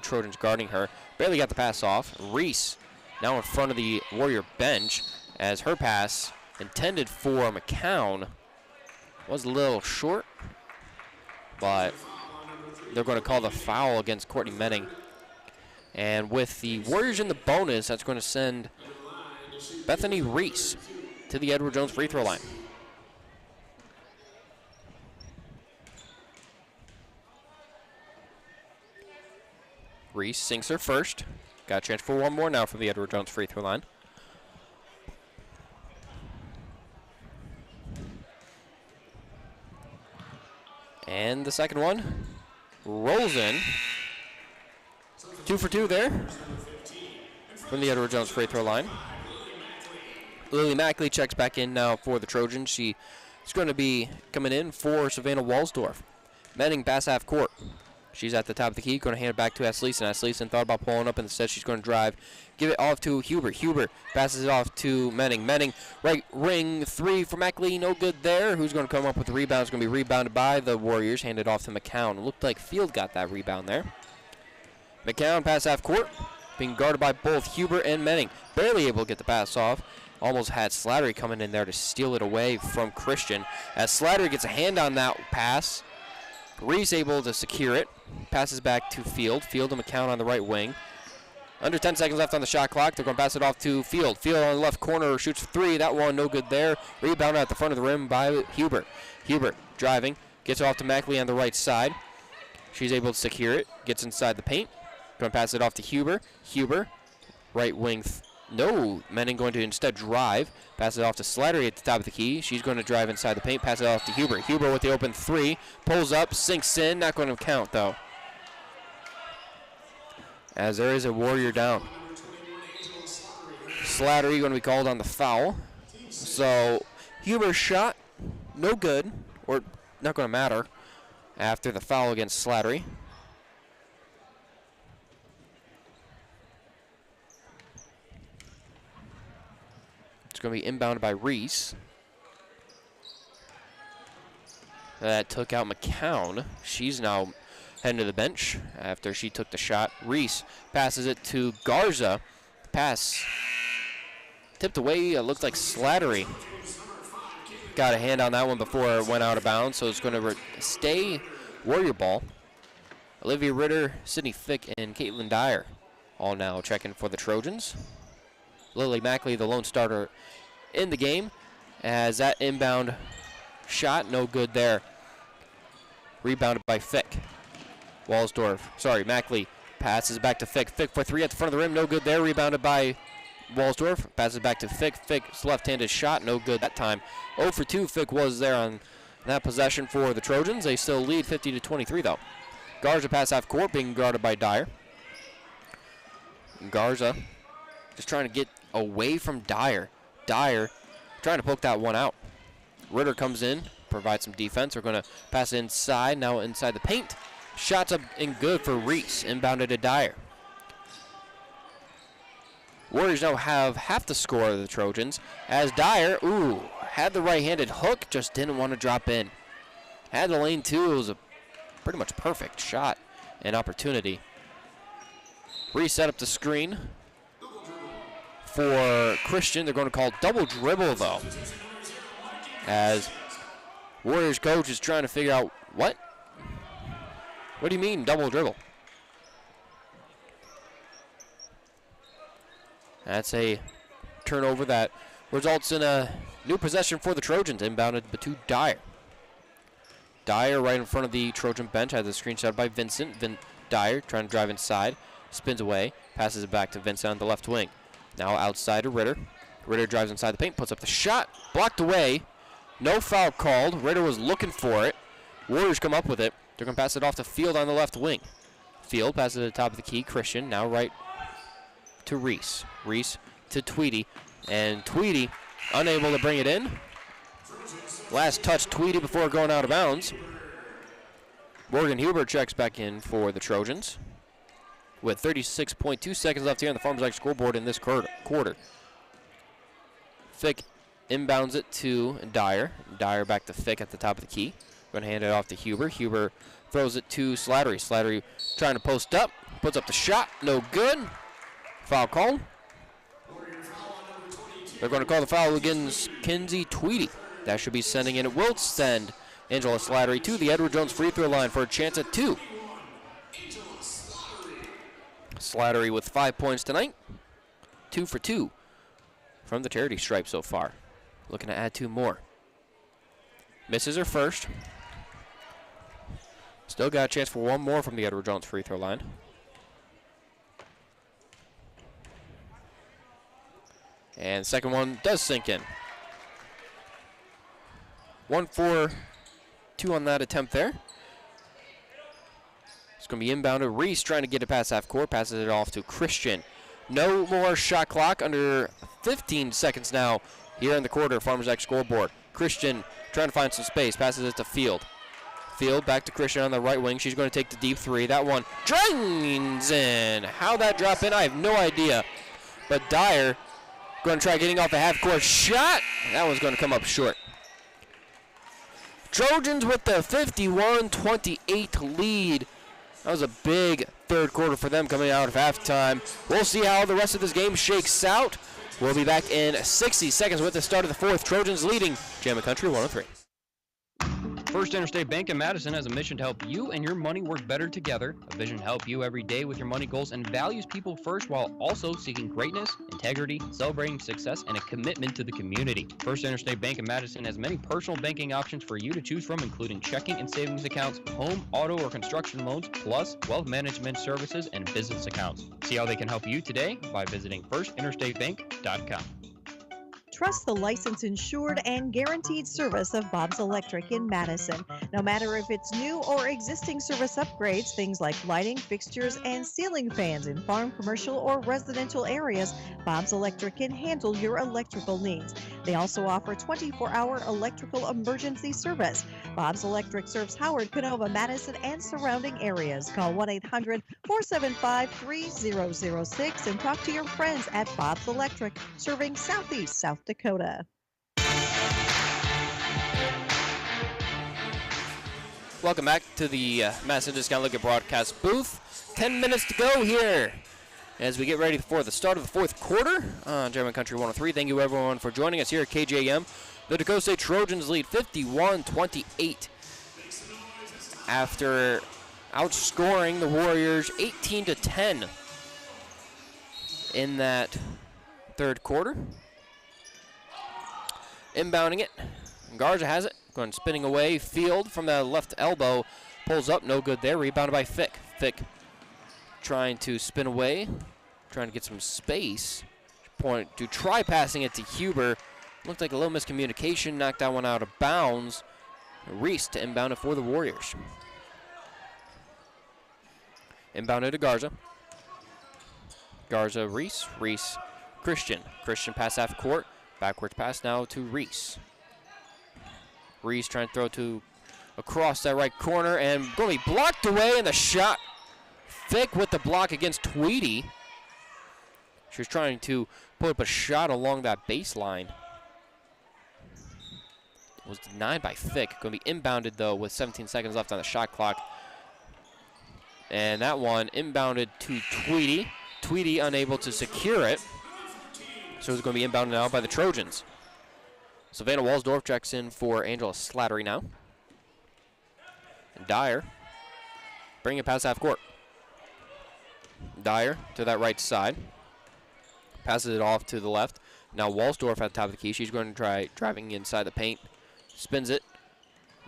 Trojans guarding her. Barely got the pass off. Reese now in front of the Warrior bench as her pass intended for McCown was a little short, but they're going to call the foul against Courtney Menning. And with the Warriors in the bonus, that's going to send Bethany Reese to the Edward Jones free throw line. Reese sinks her first. Got a chance for one more now from the Edward Jones free throw line. And the second one rolls in. 2 for 2 there from the Edward Jones free throw line. Lily Mackley checks back in now for the Trojans. She's going to be coming in for Savannah Waldorf. Menning pass half court. She's at the top of the key, going to hand it back to Asleason. Asleason thought about pulling up, and instead she's going to drive. Give it off to Huber. Huber passes it off to Menning. Menning, right ring 3 for Mackley. No good there. Who's going to come up with the rebound? It's going to be rebounded by the Warriors. Handed off to McCown. It looked like Field got that rebound there. McCown pass half court. Being guarded by both Huber and Menning. Barely able to get the pass off. Almost had Slattery coming in there to steal it away from Christian. As Slattery gets a hand on that pass, Reese able to secure it. Passes back to Field. Field and McCown on the right wing. Under 10 seconds left on the shot clock. They're going to pass it off to Field. Field on the left corner shoots for 3. That one no good there. Rebounded at the front of the rim by Huber. Huber driving. Gets it off to Mackley on the right side. She's able to secure it. Gets inside the paint. Going to pass it off to Huber. Huber, right wing. No, Menning going to instead drive. Pass it off to Slattery at the top of the key. She's going to drive inside the paint. Pass it off to Huber. Huber with the open 3. Pulls up, sinks in. Not going to count, though. As there is a Warrior down. Slattery going to be called on the foul. So, Huber's shot, no good. Or not going to matter after the foul against Slattery. Going to be inbounded by Reese. That took out McCown. She's now heading to the bench after she took the shot. Reese passes it to Garza. Pass tipped away. It looked like Slattery got a hand on that one before it went out of bounds, so it's going to stay Warrior ball. Olivia Ritter, Sydney Fick, and Caitlin Dyer all now checking for the Trojans. Lily Mackley, the lone starter in the game, as that inbound shot, no good there. Rebounded by Fick. Mackley passes back to Fick. Fick for 3 at the front of the rim, no good there. Rebounded by Walsdorf. Passes back to Fick. Fick's left-handed shot, no good that time. 0 for 2 Fick was there on that possession for the Trojans. They still lead 50-23 though. Garza pass half court, being guarded by Dyer. Garza just trying to get away from Dyer. Dyer trying to poke that one out. Ritter comes in, provides some defense. We're going to pass inside, now inside the paint. Shots up and good for Reese, inbounded to Dyer. Warriors now have half the score of the Trojans, as Dyer, had the right-handed hook, just didn't want to drop in. Had the lane too, it was a pretty much perfect shot and opportunity. Reese set up the screen for Christian. They're going to call double dribble, though, as Warriors coach is trying to figure out what do you mean double dribble? That's a turnover that results in a new possession for the Trojans, inbounded to Dyer. Dyer right in front of the Trojan bench, has a screenshot by Vincent. Dyer trying to drive inside, spins away, passes it back to Vincent on the left wing. Now outside to Ritter. Ritter drives inside the paint, puts up the shot, blocked away. No foul called. Ritter was looking for it. Warriors come up with it. They're going to pass it off to Field on the left wing. Field passes to the top of the key. Christian now right to Reese. Reese to Tweedy. And Tweedy unable to bring it in. Last touch Tweedy before going out of bounds. Morgan Huber checks back in for the Trojans with 36.2 seconds left here on the Farmers Lake scoreboard in this quarter. Fick inbounds it to Dyer. Dyer back to Fick at the top of the key. Going to hand it off to Huber. Huber throws it to Slattery. Slattery trying to post up. Puts up the shot. No good. Foul called. They're going to call the foul against Kinsey Tweedy. That should be sending in. It will send Angela Slattery to the Edward Jones free throw line for a chance at 2. Slattery with 5 points tonight. 2 for 2 from the charity stripe so far. Looking to add 2 more. Misses her first. Still got a chance for 1 more from the Edward Jones free throw line. And second one does sink in. 1 for 2 on that attempt there. It's going to be inbounded. Reese trying to get it past half court. Passes it off to Christian. No more shot clock. Under 15 seconds now here in the quarter. Farmers X scoreboard. Christian trying to find some space. Passes it to Field. Field back to Christian on the right wing. She's going to take the deep 3. That one drains in. How that drop in, I have no idea. But Dyer going to try getting off a half-court shot. That one's going to come up short. Trojans with the 51-28 lead. That was a big third quarter for them coming out of halftime. We'll see how the rest of this game shakes out. We'll be back in 60 seconds with the start of the fourth. Trojans leading Jammin' Country 103. First Interstate Bank in Madison has a mission to help you and your money work better together, a vision to help you every day with your money goals, and values people first while also seeking greatness, integrity, celebrating success, and a commitment to the community. First Interstate Bank in Madison has many personal banking options for you to choose from, including checking and savings accounts, home, auto, or construction loans, plus wealth management services and business accounts. See how they can help you today by visiting firstinterstatebank.com. Trust the licensed, insured, and guaranteed service of Bob's Electric in Madison. No matter if it's new or existing service upgrades, things like lighting, fixtures, and ceiling fans in farm, commercial, or residential areas, Bob's Electric can handle your electrical needs. They also offer 24-hour electrical emergency service. Bob's Electric serves Howard, Canova, Madison, and surrounding areas. Call 1-800-475-3006 and talk to your friends at Bob's Electric, serving Southeast South Dakota. Welcome back to the Madison Discount Liquor broadcast booth. 10 minutes to go here as we get ready for the start of the fourth quarter on German Country 103. Thank you everyone for joining us here at KJM. The Dakota State Trojans lead 51-28 after outscoring the Warriors 18-10 in that third quarter. Inbounding it. Garza has it. Going spinning away. Field from the left elbow. Pulls up. No good there. Rebounded by Fick. Fick trying to spin away. Trying to get some space. Point to try passing it to Huber. Looked like a little miscommunication. Knocked that one out of bounds. Reese to inbound it for the Warriors. Inbounded to Garza. Garza, Reese. Reese, Christian. Christian pass half court. Backwards pass now to Reese. Reese trying to throw to across that right corner and going to be blocked away, and the shot. Fick with the block against Tweedy. She was trying to put up a shot along that baseline. It was denied by Fick. Going to be inbounded though with 17 seconds left on the shot clock. And that one inbounded to Tweedy. Tweedy unable to secure it. So it's going to be inbounded now by the Trojans. Savannah Walsdorf checks in for Angela Slattery now. And Dyer bringing it past half court. Dyer to that right side. Passes it off to the left. Now Walsdorf at the top of the key. She's going to try driving inside the paint. Spins it.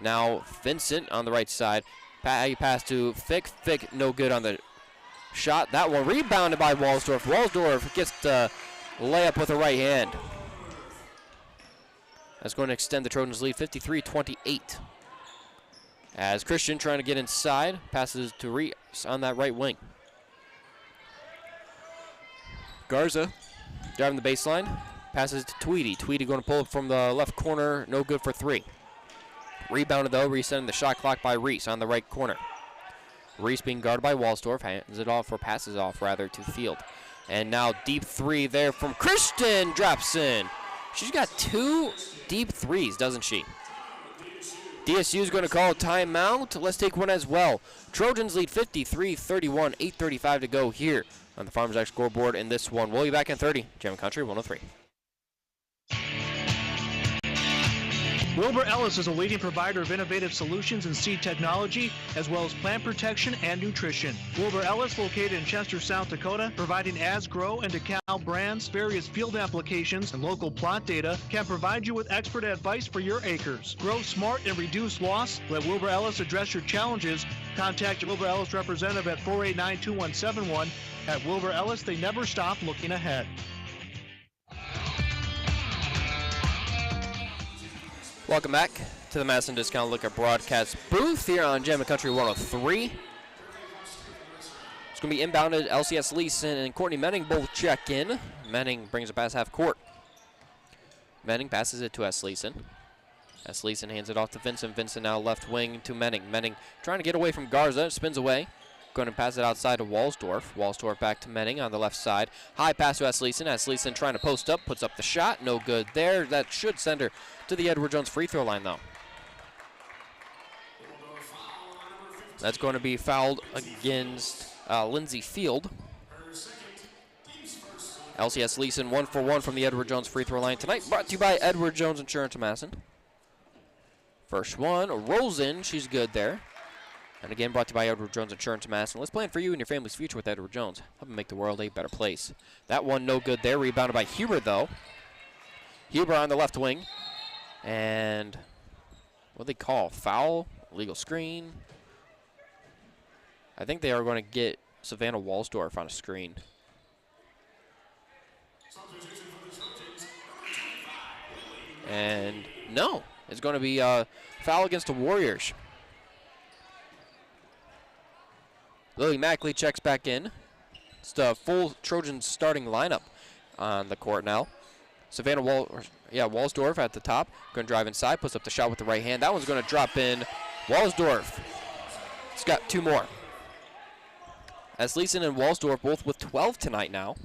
Now Vincent on the right side. Pass to Fick. Fick no good on the shot. That one rebounded by Walsdorf. Walsdorf gets the layup with the right hand. That's going to extend the Trojans' lead 53-28. As Christian trying to get inside, passes to Reese on that right wing. Garza driving the baseline, passes to Tweedy. Tweedy going to pull it from the left corner, no good for 3. Rebounded though, resetting the shot clock by Reese on the right corner. Reese being guarded by Walsdorf, hands it off, or passes off rather, to Field. And now deep 3 there from Christian, drops in. She's got 2 deep 3s, doesn't she? DSU is going to call a timeout. Let's take one as well. Trojans lead 53-31, 8:35 to go here on the Farmers X scoreboard in this one. We'll be back in 30. German Country 103. Wilbur Ellis is a leading provider of innovative solutions in seed technology, as well as plant protection and nutrition. Wilbur Ellis, located in Chester, South Dakota, providing Asgrow and DeKalb brands, various field applications, and local plot data, can provide you with expert advice for your acres. Grow smart and reduce loss. Let Wilbur Ellis address your challenges. Contact your Wilbur Ellis representative at 489-2171. At Wilbur Ellis, they never stop looking ahead. Welcome back to the Madison Discount Liquor broadcast booth here on Jammin' Country 103. It's going to be inbounded. LCS Leeson and Courtney Menning both check in. Menning brings it past half court. Menning passes it to S. Leeson. S. Leeson hands it off to Vincent. Vincent now left wing to Menning. Menning trying to get away from Garza. Spins away. Going to pass it outside to Walsdorf. Walsdorf back to Menning on the left side. High pass to S. Leeson. S. Leeson trying to post up. Puts up the shot. No good there. That should send her to the Edward Jones free throw line, though. That's going to be fouled against Lindsay Field. LCS Leeson 1 for 1 from the Edward Jones free throw line tonight. Brought to you by Edward Jones Insurance of Madison. First one rolls in. She's good there. And again, brought to you by Edward Jones Insurance of Madison. Let's plan for you and your family's future with Edward Jones. Help them make the world a better place. That one no good there. Rebounded by Huber, though. Huber on the left wing. And what do they call? Foul? Illegal screen? I think they are going to get Savannah Walsdorf on a screen. And no, it's going to be a foul against the Warriors. Lily Mackley checks back in. It's the full Trojans starting lineup on the court now. Savannah Walsdorf at the top. Going to drive inside, puts up the shot with the right hand. That one's going to drop in. Walsdorf. It's got two more. As Leeson and Walsdorf both with 12 tonight now.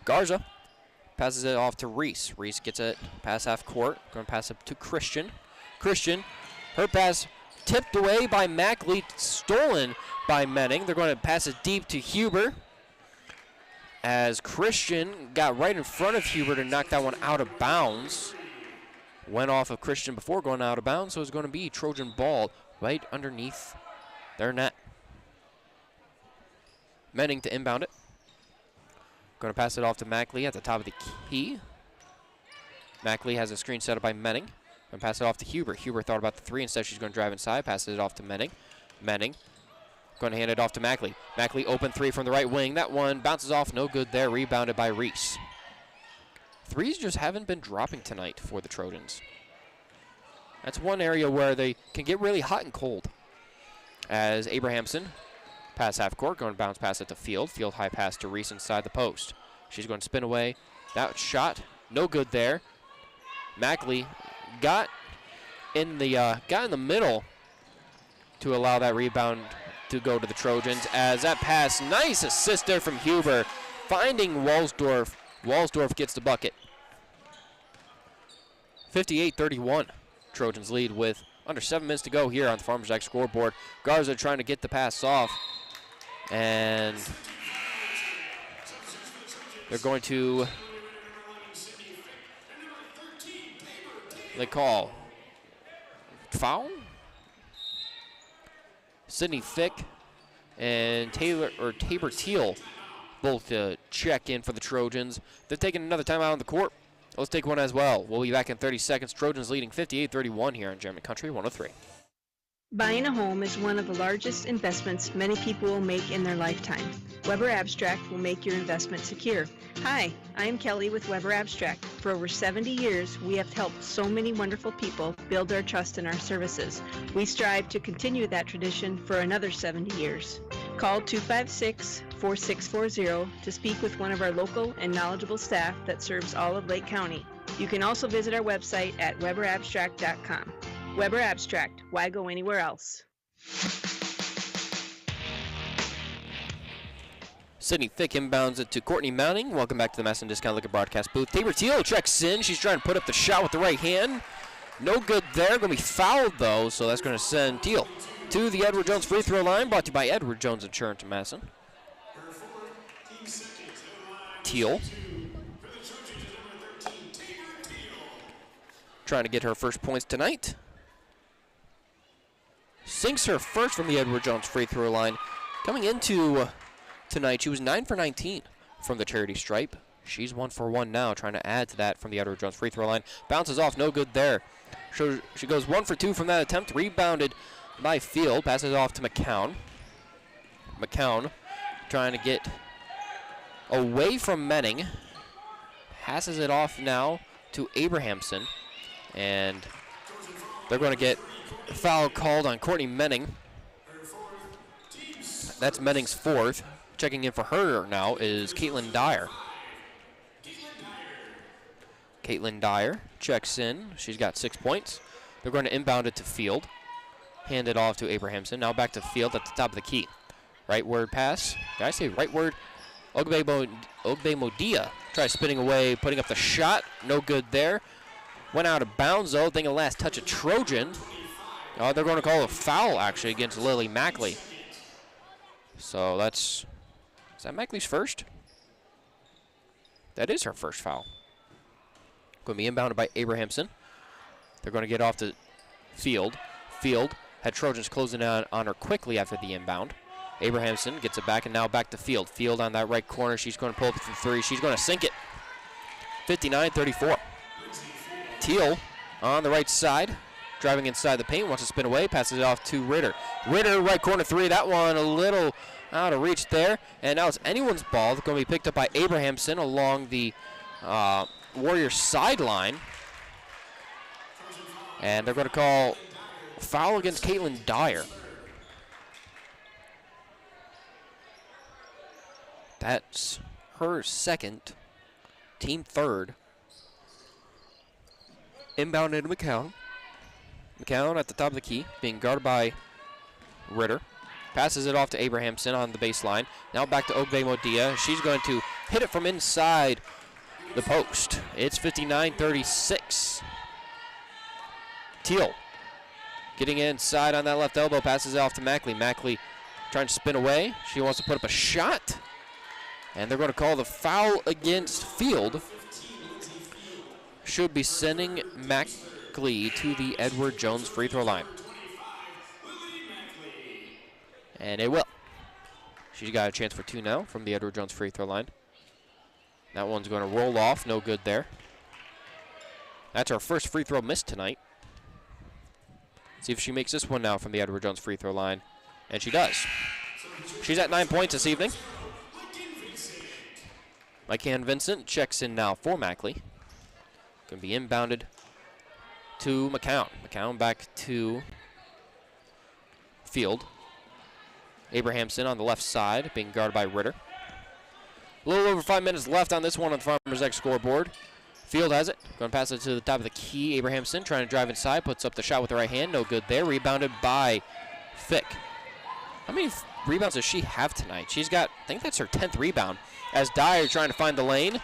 Garza passes it off to Reese. Reese gets it past half court. Going to pass it to Christian. Christian, her pass tipped away by Mackley, stolen by Menning. They're going to pass it deep to Huber. As Christian got right in front of Huber to knock that one out of bounds. Went off of Christian before going out of bounds, so it's going to be Trojan ball right underneath their net. Menning to inbound it. Going to pass it off to Mackley at the top of the key. Mackley has a screen set up by Menning. Going to pass it off to Huber. Huber thought about the three. Instead, she's going to drive inside. Passes it off to Menning. Menning going to hand it off to Mackley. Mackley open three from the right wing. That one bounces off. No good there. Rebounded by Reese. Threes just haven't been dropping tonight for the Trojans. That's one area where they can get really hot and cold. As Abrahamson pass half court, going to bounce pass it to Field. Field high pass to Reese inside the post. She's going to spin away. That shot, no good there. Mackley got in the middle to allow that rebound to go to the Trojans. As that pass, nice assist there from Huber, finding Walsdorf. Walsdorf gets the bucket. 58-31. Trojans lead with under 7 minutes to go here on the Farmers X scoreboard. Garza trying to get the pass off. And they're going to, they call foul? Sydney Fick and Tabor Teal both check in for the Trojans. They're taking another timeout on the court. Let's take one as well. We'll be back in 30 seconds. Trojans leading 58-31 here on German Country 103. Buying a home is one of the largest investments many people will make in their lifetime. Weber Abstract will make your investment secure. Hi, I am Kelly with Weber Abstract. For over 70 years, we have helped so many wonderful people build their trust in our services. We strive to continue that tradition for another 70 years. Call 256-4640 to speak with one of our local and knowledgeable staff that serves all of Lake County. You can also visit our website at weberabstract.com. Weber Abstract, why go anywhere else? Sydney Fick inbounds it to Courtney Mounting. Welcome back to the Madison Discount Liquor broadcast booth. Tabor Teal checks in. She's trying to put up the shot with the right hand. No good there. Going to be fouled, though, so that's going to send Teal to the Edward Jones free throw line, brought to you by Edward Jones Insurance in Madison. Teal trying to get her first points tonight. Sinks her first from the Edward Jones free throw line. Coming into tonight, she was 9 for 19 from the charity stripe. She's 1 for 1 now, trying to add to that from the Edward Jones free throw line. Bounces off, no good there. So she goes 1 for 2 from that attempt. Rebounded by Field. Passes off to McCown. McCown trying to get away from Menning. Passes it off now to Abrahamson. And They're going to get a foul called on Courtney Menning. That's Menning's fourth. Checking in for her now is Caitlin Dyer. Caitlin Dyer checks in. She's got 6 points. They're going to inbound it to Field. Hand it off to Abrahamson. Now back to Field at the top of the key. Right word pass. Did I say right word? Ogbemodia tries spinning away, putting up the shot. No good there. Went out of bounds, though. Thinking last touch of Trojan. They're going to call a foul, actually, against Lily Mackley. So that's... Is that Mackley's first? That is her first foul. Going to be inbounded by Abrahamson. They're going to get off to Field. Field had Trojans closing on her quickly after the inbound. Abrahamson gets it back, and now back to Field. Field on that right corner. She's going to pull up for three. She's going to sink it. 59-34. Teal on the right side, driving inside the paint, wants to spin away, passes it off to Ritter. Ritter, right corner three. That one a little out of reach there. And now it's anyone's ball. It's going to be picked up by Abrahamson along the Warriors sideline. And they're going to call foul against Caitlin Dyer. That's her second, team third. Inbound into McCown. McCown at the top of the key, being guarded by Ritter. Passes it off to Abrahamson on the baseline. Now back to Ogbemodia. She's going to hit it from inside the post. It's 59-36. Teal getting inside on that left elbow, passes it off to Mackley. Mackley trying to spin away. She wants to put up a shot. And they're going to call the foul against Field. Should be sending Mackley to the Edward Jones free throw line. And it will. She's got a chance for two now from the Edward Jones free throw line. That one's going to roll off. No good there. That's our first free throw missed tonight. See if she makes this one now from the Edward Jones free throw line. And she does. She's at 9 points this evening. McCann Vincent checks in now for Mackley. Going to be inbounded to McCown. McCown back to Field. Abrahamson on the left side, being guarded by Ritter. A little over 5 minutes left on this one on the Farmers X scoreboard. Field has it. Going to pass it to the top of the key. Abrahamson trying to drive inside, puts up the shot with the right hand. No good there. Rebounded by Fick. How many rebounds does she have tonight? She's got, I think that's her 10th rebound. As Dyer trying to find the lane.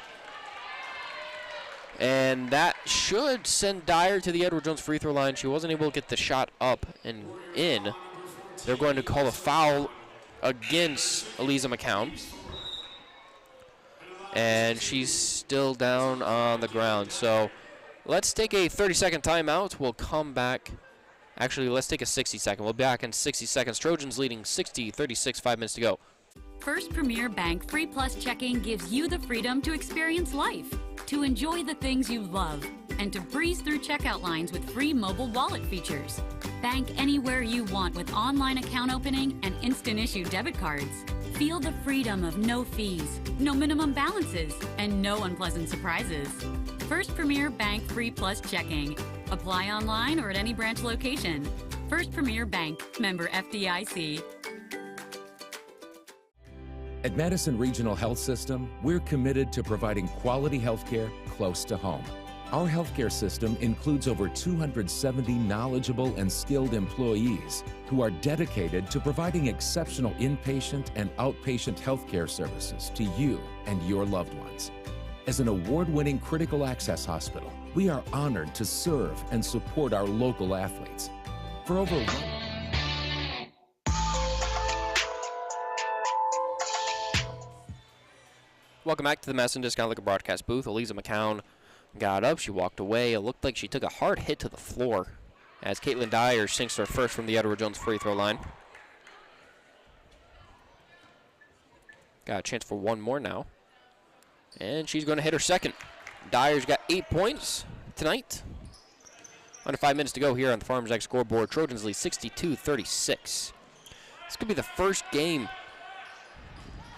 And that should send Dyer to the Edward Jones free throw line. She wasn't able to get the shot up and in. They're going to call a foul against Eliza McCown. And she's still down on the ground. So let's take a 30-second timeout. We'll come back. Actually, let's take a 60-second. We'll be back in 60 seconds. Trojans leading 60-36, 5 minutes to go. First Premier Bank Free Plus Checking gives you the freedom to experience life, to enjoy the things you love, and to breeze through checkout lines with free mobile wallet features. Bank anywhere you want with online account opening and instant issue debit cards. Feel the freedom of no fees, no minimum balances, and no unpleasant surprises. First Premier Bank Free Plus Checking. Apply online or at any branch location. First Premier Bank, member FDIC. At Madison Regional Health System, we're committed to providing quality health care close to home. Our healthcare system includes over 270 knowledgeable and skilled employees who are dedicated to providing exceptional inpatient and outpatient healthcare services to you and your loved ones. As an award-winning critical access hospital, we are honored to serve and support our local athletes. For over Welcome back to the Madison Discount Liquor broadcast booth. Eliza McCown got up. She walked away. It looked like she took a hard hit to the floor as Caitlin Dyer sinks her first from the Edward Jones free throw line. Got a chance for one more now. And she's going to hit her second. Dyer's got 8 points tonight. Under 5 minutes to go here on the Farmers X scoreboard. Trojans lead 62-36. This could be the first game,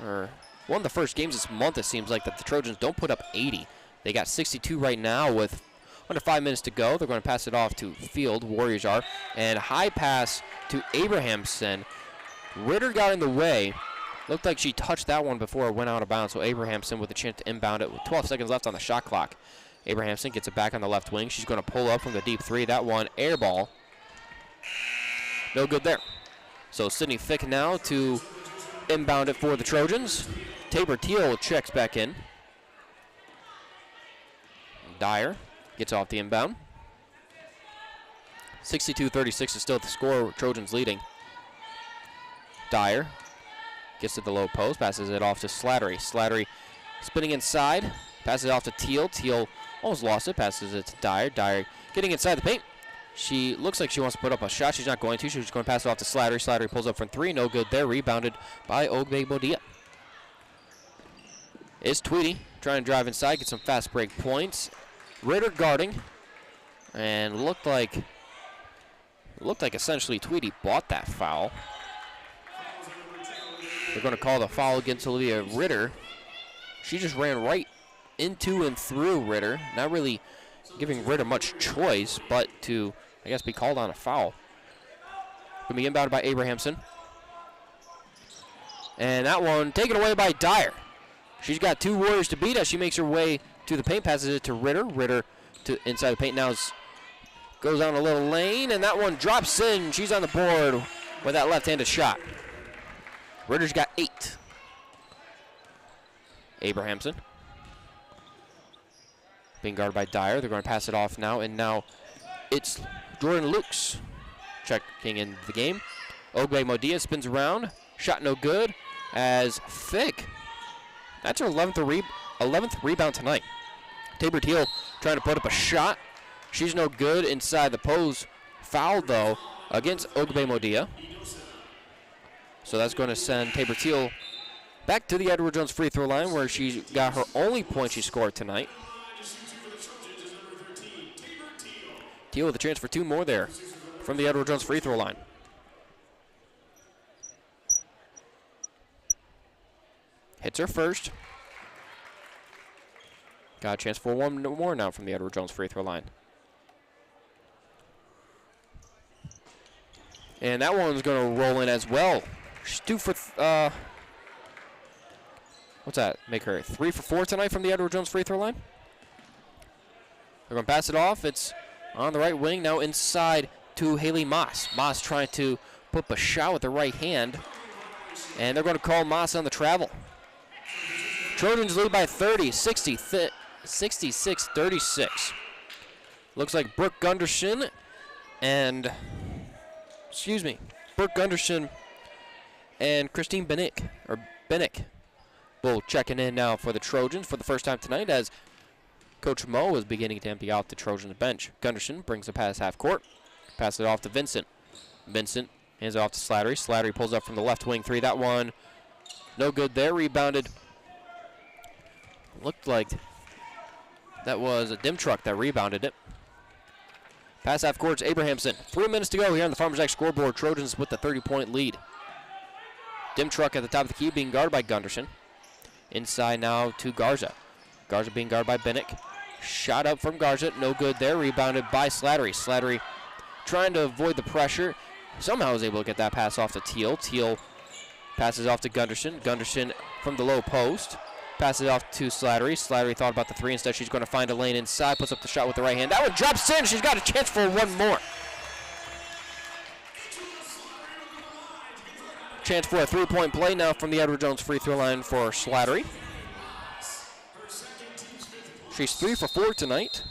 or one of the first games this month, it seems like, that the Trojans don't put up 80. They got 62 right now with Under 5 minutes to go. They're going to pass it off to Field. Warriors are. And high pass to Abrahamson. Ritter got in the way. Looked like she touched that one before it went out of bounds. So Abrahamson with a chance to inbound it with 12 seconds left on the shot clock. Abrahamson gets it back on the left wing. She's going to pull up from the deep three. That one, air ball. No good there. So Sydney Fick now to inbound it for the Trojans. Tabor Teal checks back in. Dyer gets off the inbound. 62-36 is still the score. Trojans leading. Dyer gets to the low post, passes it off to Slattery. Slattery spinning inside, passes it off to Teal. Teal almost lost it, passes it to Dyer. Dyer getting inside the paint. She looks like she wants to put up a shot. She's not going to. She's going to pass it off to Slattery. Slattery pulls up from three. No good there. Rebounded by Ogbe-Modia. Is Tweedy trying to drive inside, get some fast break points. Ritter guarding, and looked like essentially Tweedy bought that foul. They're going to call the foul against Olivia Ritter. She just ran right into and through Ritter, not really giving Ritter much choice, but to, I guess, be called on a foul. Going to be inbounded by Abrahamson. And that one taken away by Dyer. She's got two Warriors to beat as she makes her way to the paint, passes it to Ritter. Ritter to inside the paint now goes down a little lane, and that one drops in. She's on the board with that left-handed shot. Ritter's got 8. Abrahamson being guarded by Dyer. They're going to pass it off now, and now it's Jordan Lukes checking in the game. Ogbe-Modia spins around. Shot no good as Fick. That's her 11th rebound tonight. Tabor Teal trying to put up a shot. She's no good inside the pose. Foul, though, against Ogbe-Modia. So that's going to send Tabor Teal back to the Edward Jones free throw line, where she got her only point she scored tonight. Teal with a chance for 2 more there from the Edward Jones free throw line. Hits her first. Got a chance for 1 more now from the Edward Jones free throw line. And that one's going to roll in as well. She's 2 for, what's that? Make her 3 for 4 tonight from the Edward Jones free throw line. They're going to pass it off. It's on the right wing, now inside to Haley Moss. Moss trying to put up a shot with the right hand. And they're going to call Moss on the travel. Trojans lead by 30, 66-36. Looks like Brooke Gunderson and, Brooke Gunderson and Christine Bennick both checking in now for the Trojans for the first time tonight, as Coach Mo is beginning to empty out the Trojans bench. Gunderson brings the pass half court, passes it off to Vincent. Vincent hands it off to Slattery. Slattery pulls up from the left wing 3. That one no good there. Rebounded. Looked like that was a dim truck that rebounded it. Pass half court to Abrahamson. 3 minutes to go here on the Farmers X scoreboard. Trojans with the 30-point lead. Dim truck at the top of the key being guarded by Gunderson. Inside now to Garza. Garza being guarded by Bennick. Shot up from Garza. No good there. Rebounded by Slattery. Slattery trying to avoid the pressure. Somehow was able to get that pass off to Teal. Teal passes off to Gunderson. Gunderson from the low post. Passes it off to Slattery. Slattery thought about the 3. Instead, she's going to find a lane inside. Puts up the shot with the right hand. That one drops in. She's got a chance for 1 more. Chance for a 3-point play now from the Edward Jones free throw line for Slattery. She's 3 for 4 tonight.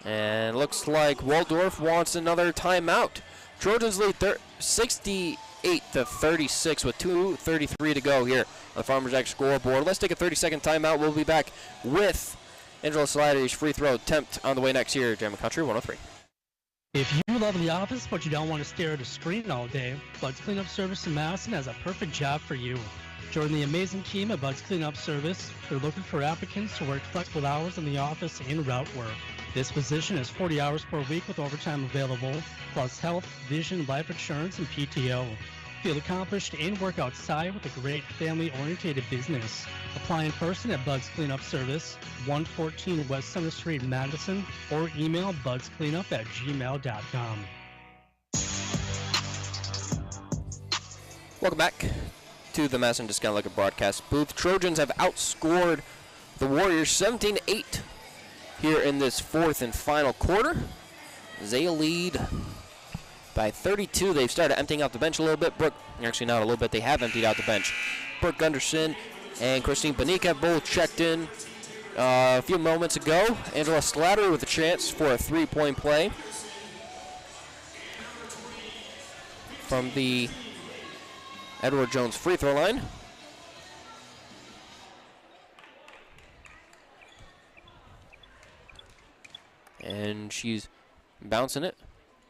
And looks like Waldorf wants another timeout. Trojans lead 68-36 with 2:33 to go here on the Farmers X scoreboard. Let's take a 30-second timeout. We'll be back with Angela Slattery's free throw attempt on the way next here at Jammin' Country 103. If you love the office but you don't want to stare at a screen all day, Bud's Cleanup Service in Madison has a perfect job for you. Join the amazing team at Bud's Cleanup Service. They're looking for applicants to work flexible hours in the office and route work. This position is 40 hours per week with overtime available, plus health, vision, life insurance, and PTO. Feel accomplished and work outside with a great family-oriented business. Apply in person at Buds Cleanup Service, 114 West Center Street, Madison, or email budscleanup@gmail.com. Welcome back to the Madison Discount Liquor broadcast booth. Trojans have outscored the Warriors 17-8 here in this fourth and final quarter. They lead by 32. They've started emptying out the bench a little bit. Actually not a little bit, they have emptied out the bench. Brooke Gunderson and Christine Banika both checked in a few moments ago. Angela Slattery with a chance for a three-point play from the Edward Jones free throw line. And she's bouncing it.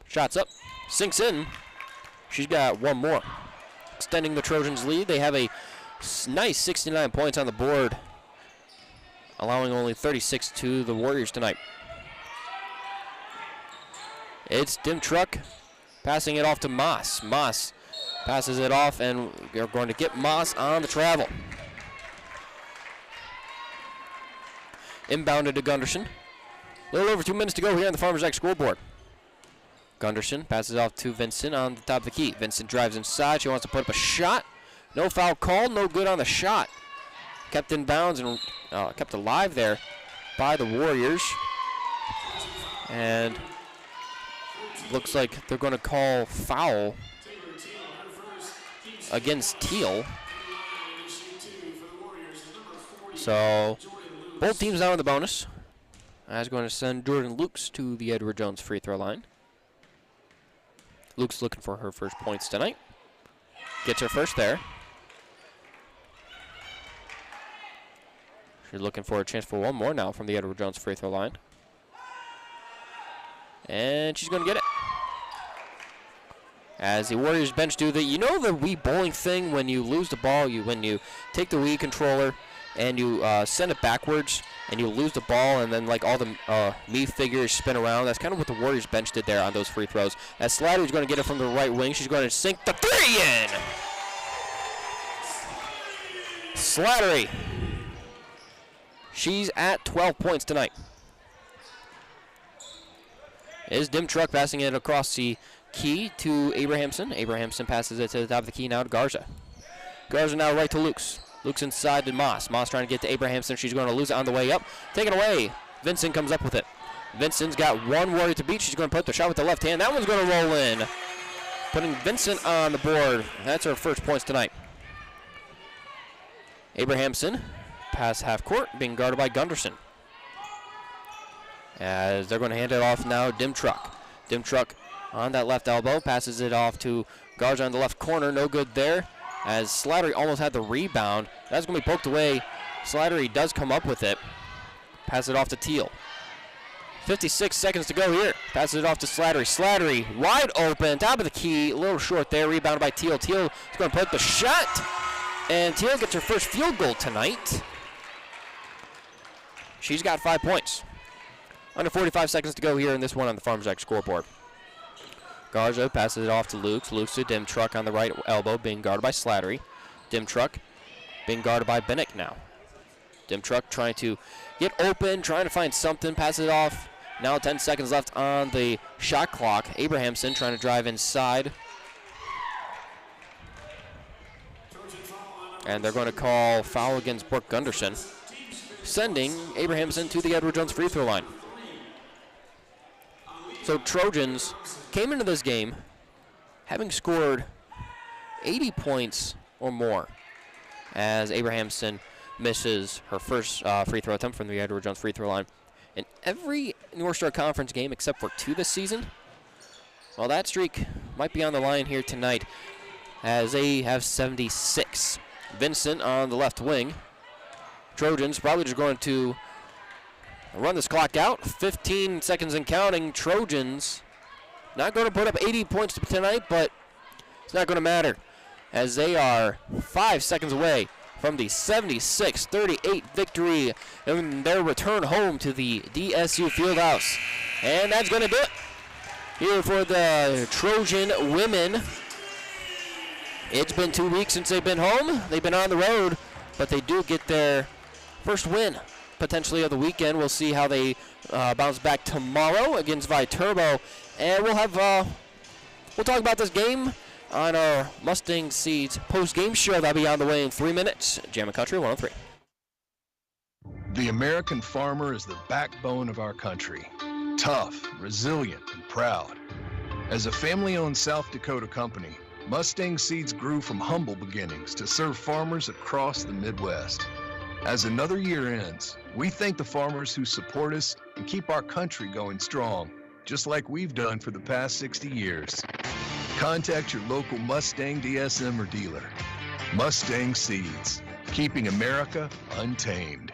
Shots up. Sinks in. She's got one more. Extending the Trojans' lead. They have a nice 69 points on the board, allowing only 36 to the Warriors tonight. It's Dimtruck passing it off to Moss. Moss passes it off, and they're going to get Moss on the travel. Inbounded to Gunderson. A little over 2 minutes to go here on the Farmers X scoreboard. Gunderson passes off to Vincent on the top of the key. Vincent drives inside. She wants to put up a shot. No foul call. No good on the shot. Kept in bounds and kept alive there by the Warriors. And looks like they're going to call foul against Teal. So both teams now in the bonus. That's going to send Jordan Lukes to the Edward Jones free throw line. Luke's looking for her first points tonight. Gets her first there. She's looking for a chance for one more now from the Edward Jones free throw line. And she's going to get it. As the Warriors bench do the Wii bowling thing when you lose the ball, when you take the Wii controller and you send it backwards and you lose the ball, and then like all the Mii figures spin around. That's kind of what the Warriors bench did there on those free throws. As Slattery's going to get it from the right wing, she's going to sink the three in. Slattery. She's at 12 points tonight. Is Dimtruck passing it across the key to Abrahamson. Abrahamson passes it to the top of the key now to Garza. Garza now right to Lukes. Lukes inside to Moss. Moss trying to get to Abrahamson. She's going to lose it on the way up. Taken away. Vincent comes up with it. Vincent's got one Warrior to beat. She's going to put the shot with the left hand. That one's going to roll in. Putting Vincent on the board. That's her first points tonight. Abrahamson, pass half court, being guarded by Gunderson. As they're going to hand it off now, Dimtruck. Dimtruck on that left elbow, passes it off to Garza on the left corner. No good there. As Slattery almost had the rebound. That's going to be poked away. Slattery does come up with it. Pass it off to Teal. 56 seconds to go here. Passes it off to Slattery. Slattery wide open, top of the key, a little short there. Rebounded by Teal. Teal is going to put up the shot. And Teal gets her first field goal tonight. She's got 5 points. Under 45 seconds to go here in this one on the Farmers X scoreboard. Garza passes it off to Lukes. Lukes to Dimtruck on the right elbow, being guarded by Slattery. Dimtruck being guarded by Bennick now. Dimtruck trying to get open, trying to find something, pass it off. Now 10 seconds left on the shot clock. Abrahamson trying to drive inside. And they're going to call foul against Brooke Gunderson, sending Abrahamson to the Edward Jones free throw line. So Trojans came into this game having scored 80 points or more, as Abrahamson misses her first free throw attempt from the Edward Jones free throw line. In every North Star Conference game except for 2 this season, well, that streak might be on the line here tonight, as they have 76. Vincent on the left wing. Trojans probably just going to run this clock out. 15 seconds and counting. Trojans not going to put up 80 points tonight, but it's not going to matter, as they are 5 seconds away from the 76-38 victory in their return home to the DSU Fieldhouse. And that's going to do it here for the Trojan women. It's been 2 weeks since they've been home. They've been on the road, but they do get their first win potentially of the weekend. We'll see how they bounce back tomorrow against Viterbo, and we'll talk about this game on our Mustang Seeds post-game show. That'll be on the way in 3 minutes. Jammin' Country 103. The American farmer is the backbone of our country. Tough, resilient, and proud. As a family-owned South Dakota company, Mustang Seeds grew from humble beginnings to serve farmers across the Midwest. As another year ends, we thank the farmers who support us and keep our country going strong, just like we've done for the past 60 years. Contact your local Mustang DSM or dealer. Mustang Seeds, keeping America untamed.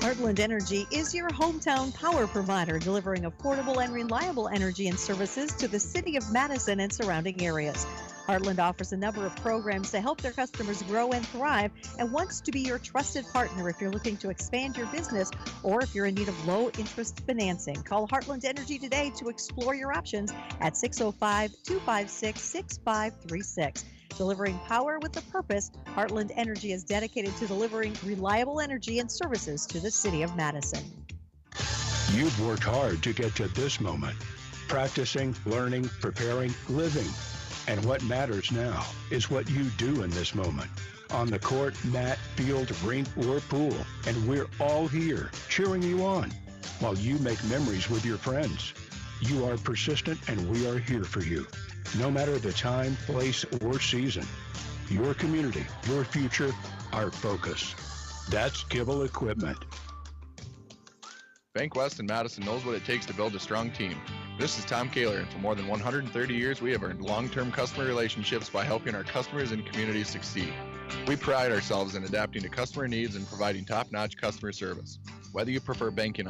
Heartland Energy is your hometown power provider, delivering affordable and reliable energy and services to the city of Madison and surrounding areas. Heartland offers a number of programs to help their customers grow and thrive and wants to be your trusted partner if you're looking to expand your business or if you're in need of low-interest financing. Call Heartland Energy today to explore your options at 605-256-6536. Delivering power with a purpose, Heartland Energy is dedicated to delivering reliable energy and services to the city of Madison. You've worked hard to get to this moment. Practicing, learning, preparing, living. And what matters now is what you do in this moment. On the court, mat, field, rink, or pool. And we're all here cheering you on while you make memories with your friends. You are persistent and we are here for you. No matter the time, place, or season. Your community, your future, our focus. That's Kibble Equipment. Bank West in Madison knows what it takes to build a strong team. This is Tom Kaler, and for more than 130 years, we have earned long-term customer relationships by helping our customers and communities succeed. We pride ourselves in adapting to customer needs and providing top-notch customer service. Whether you prefer banking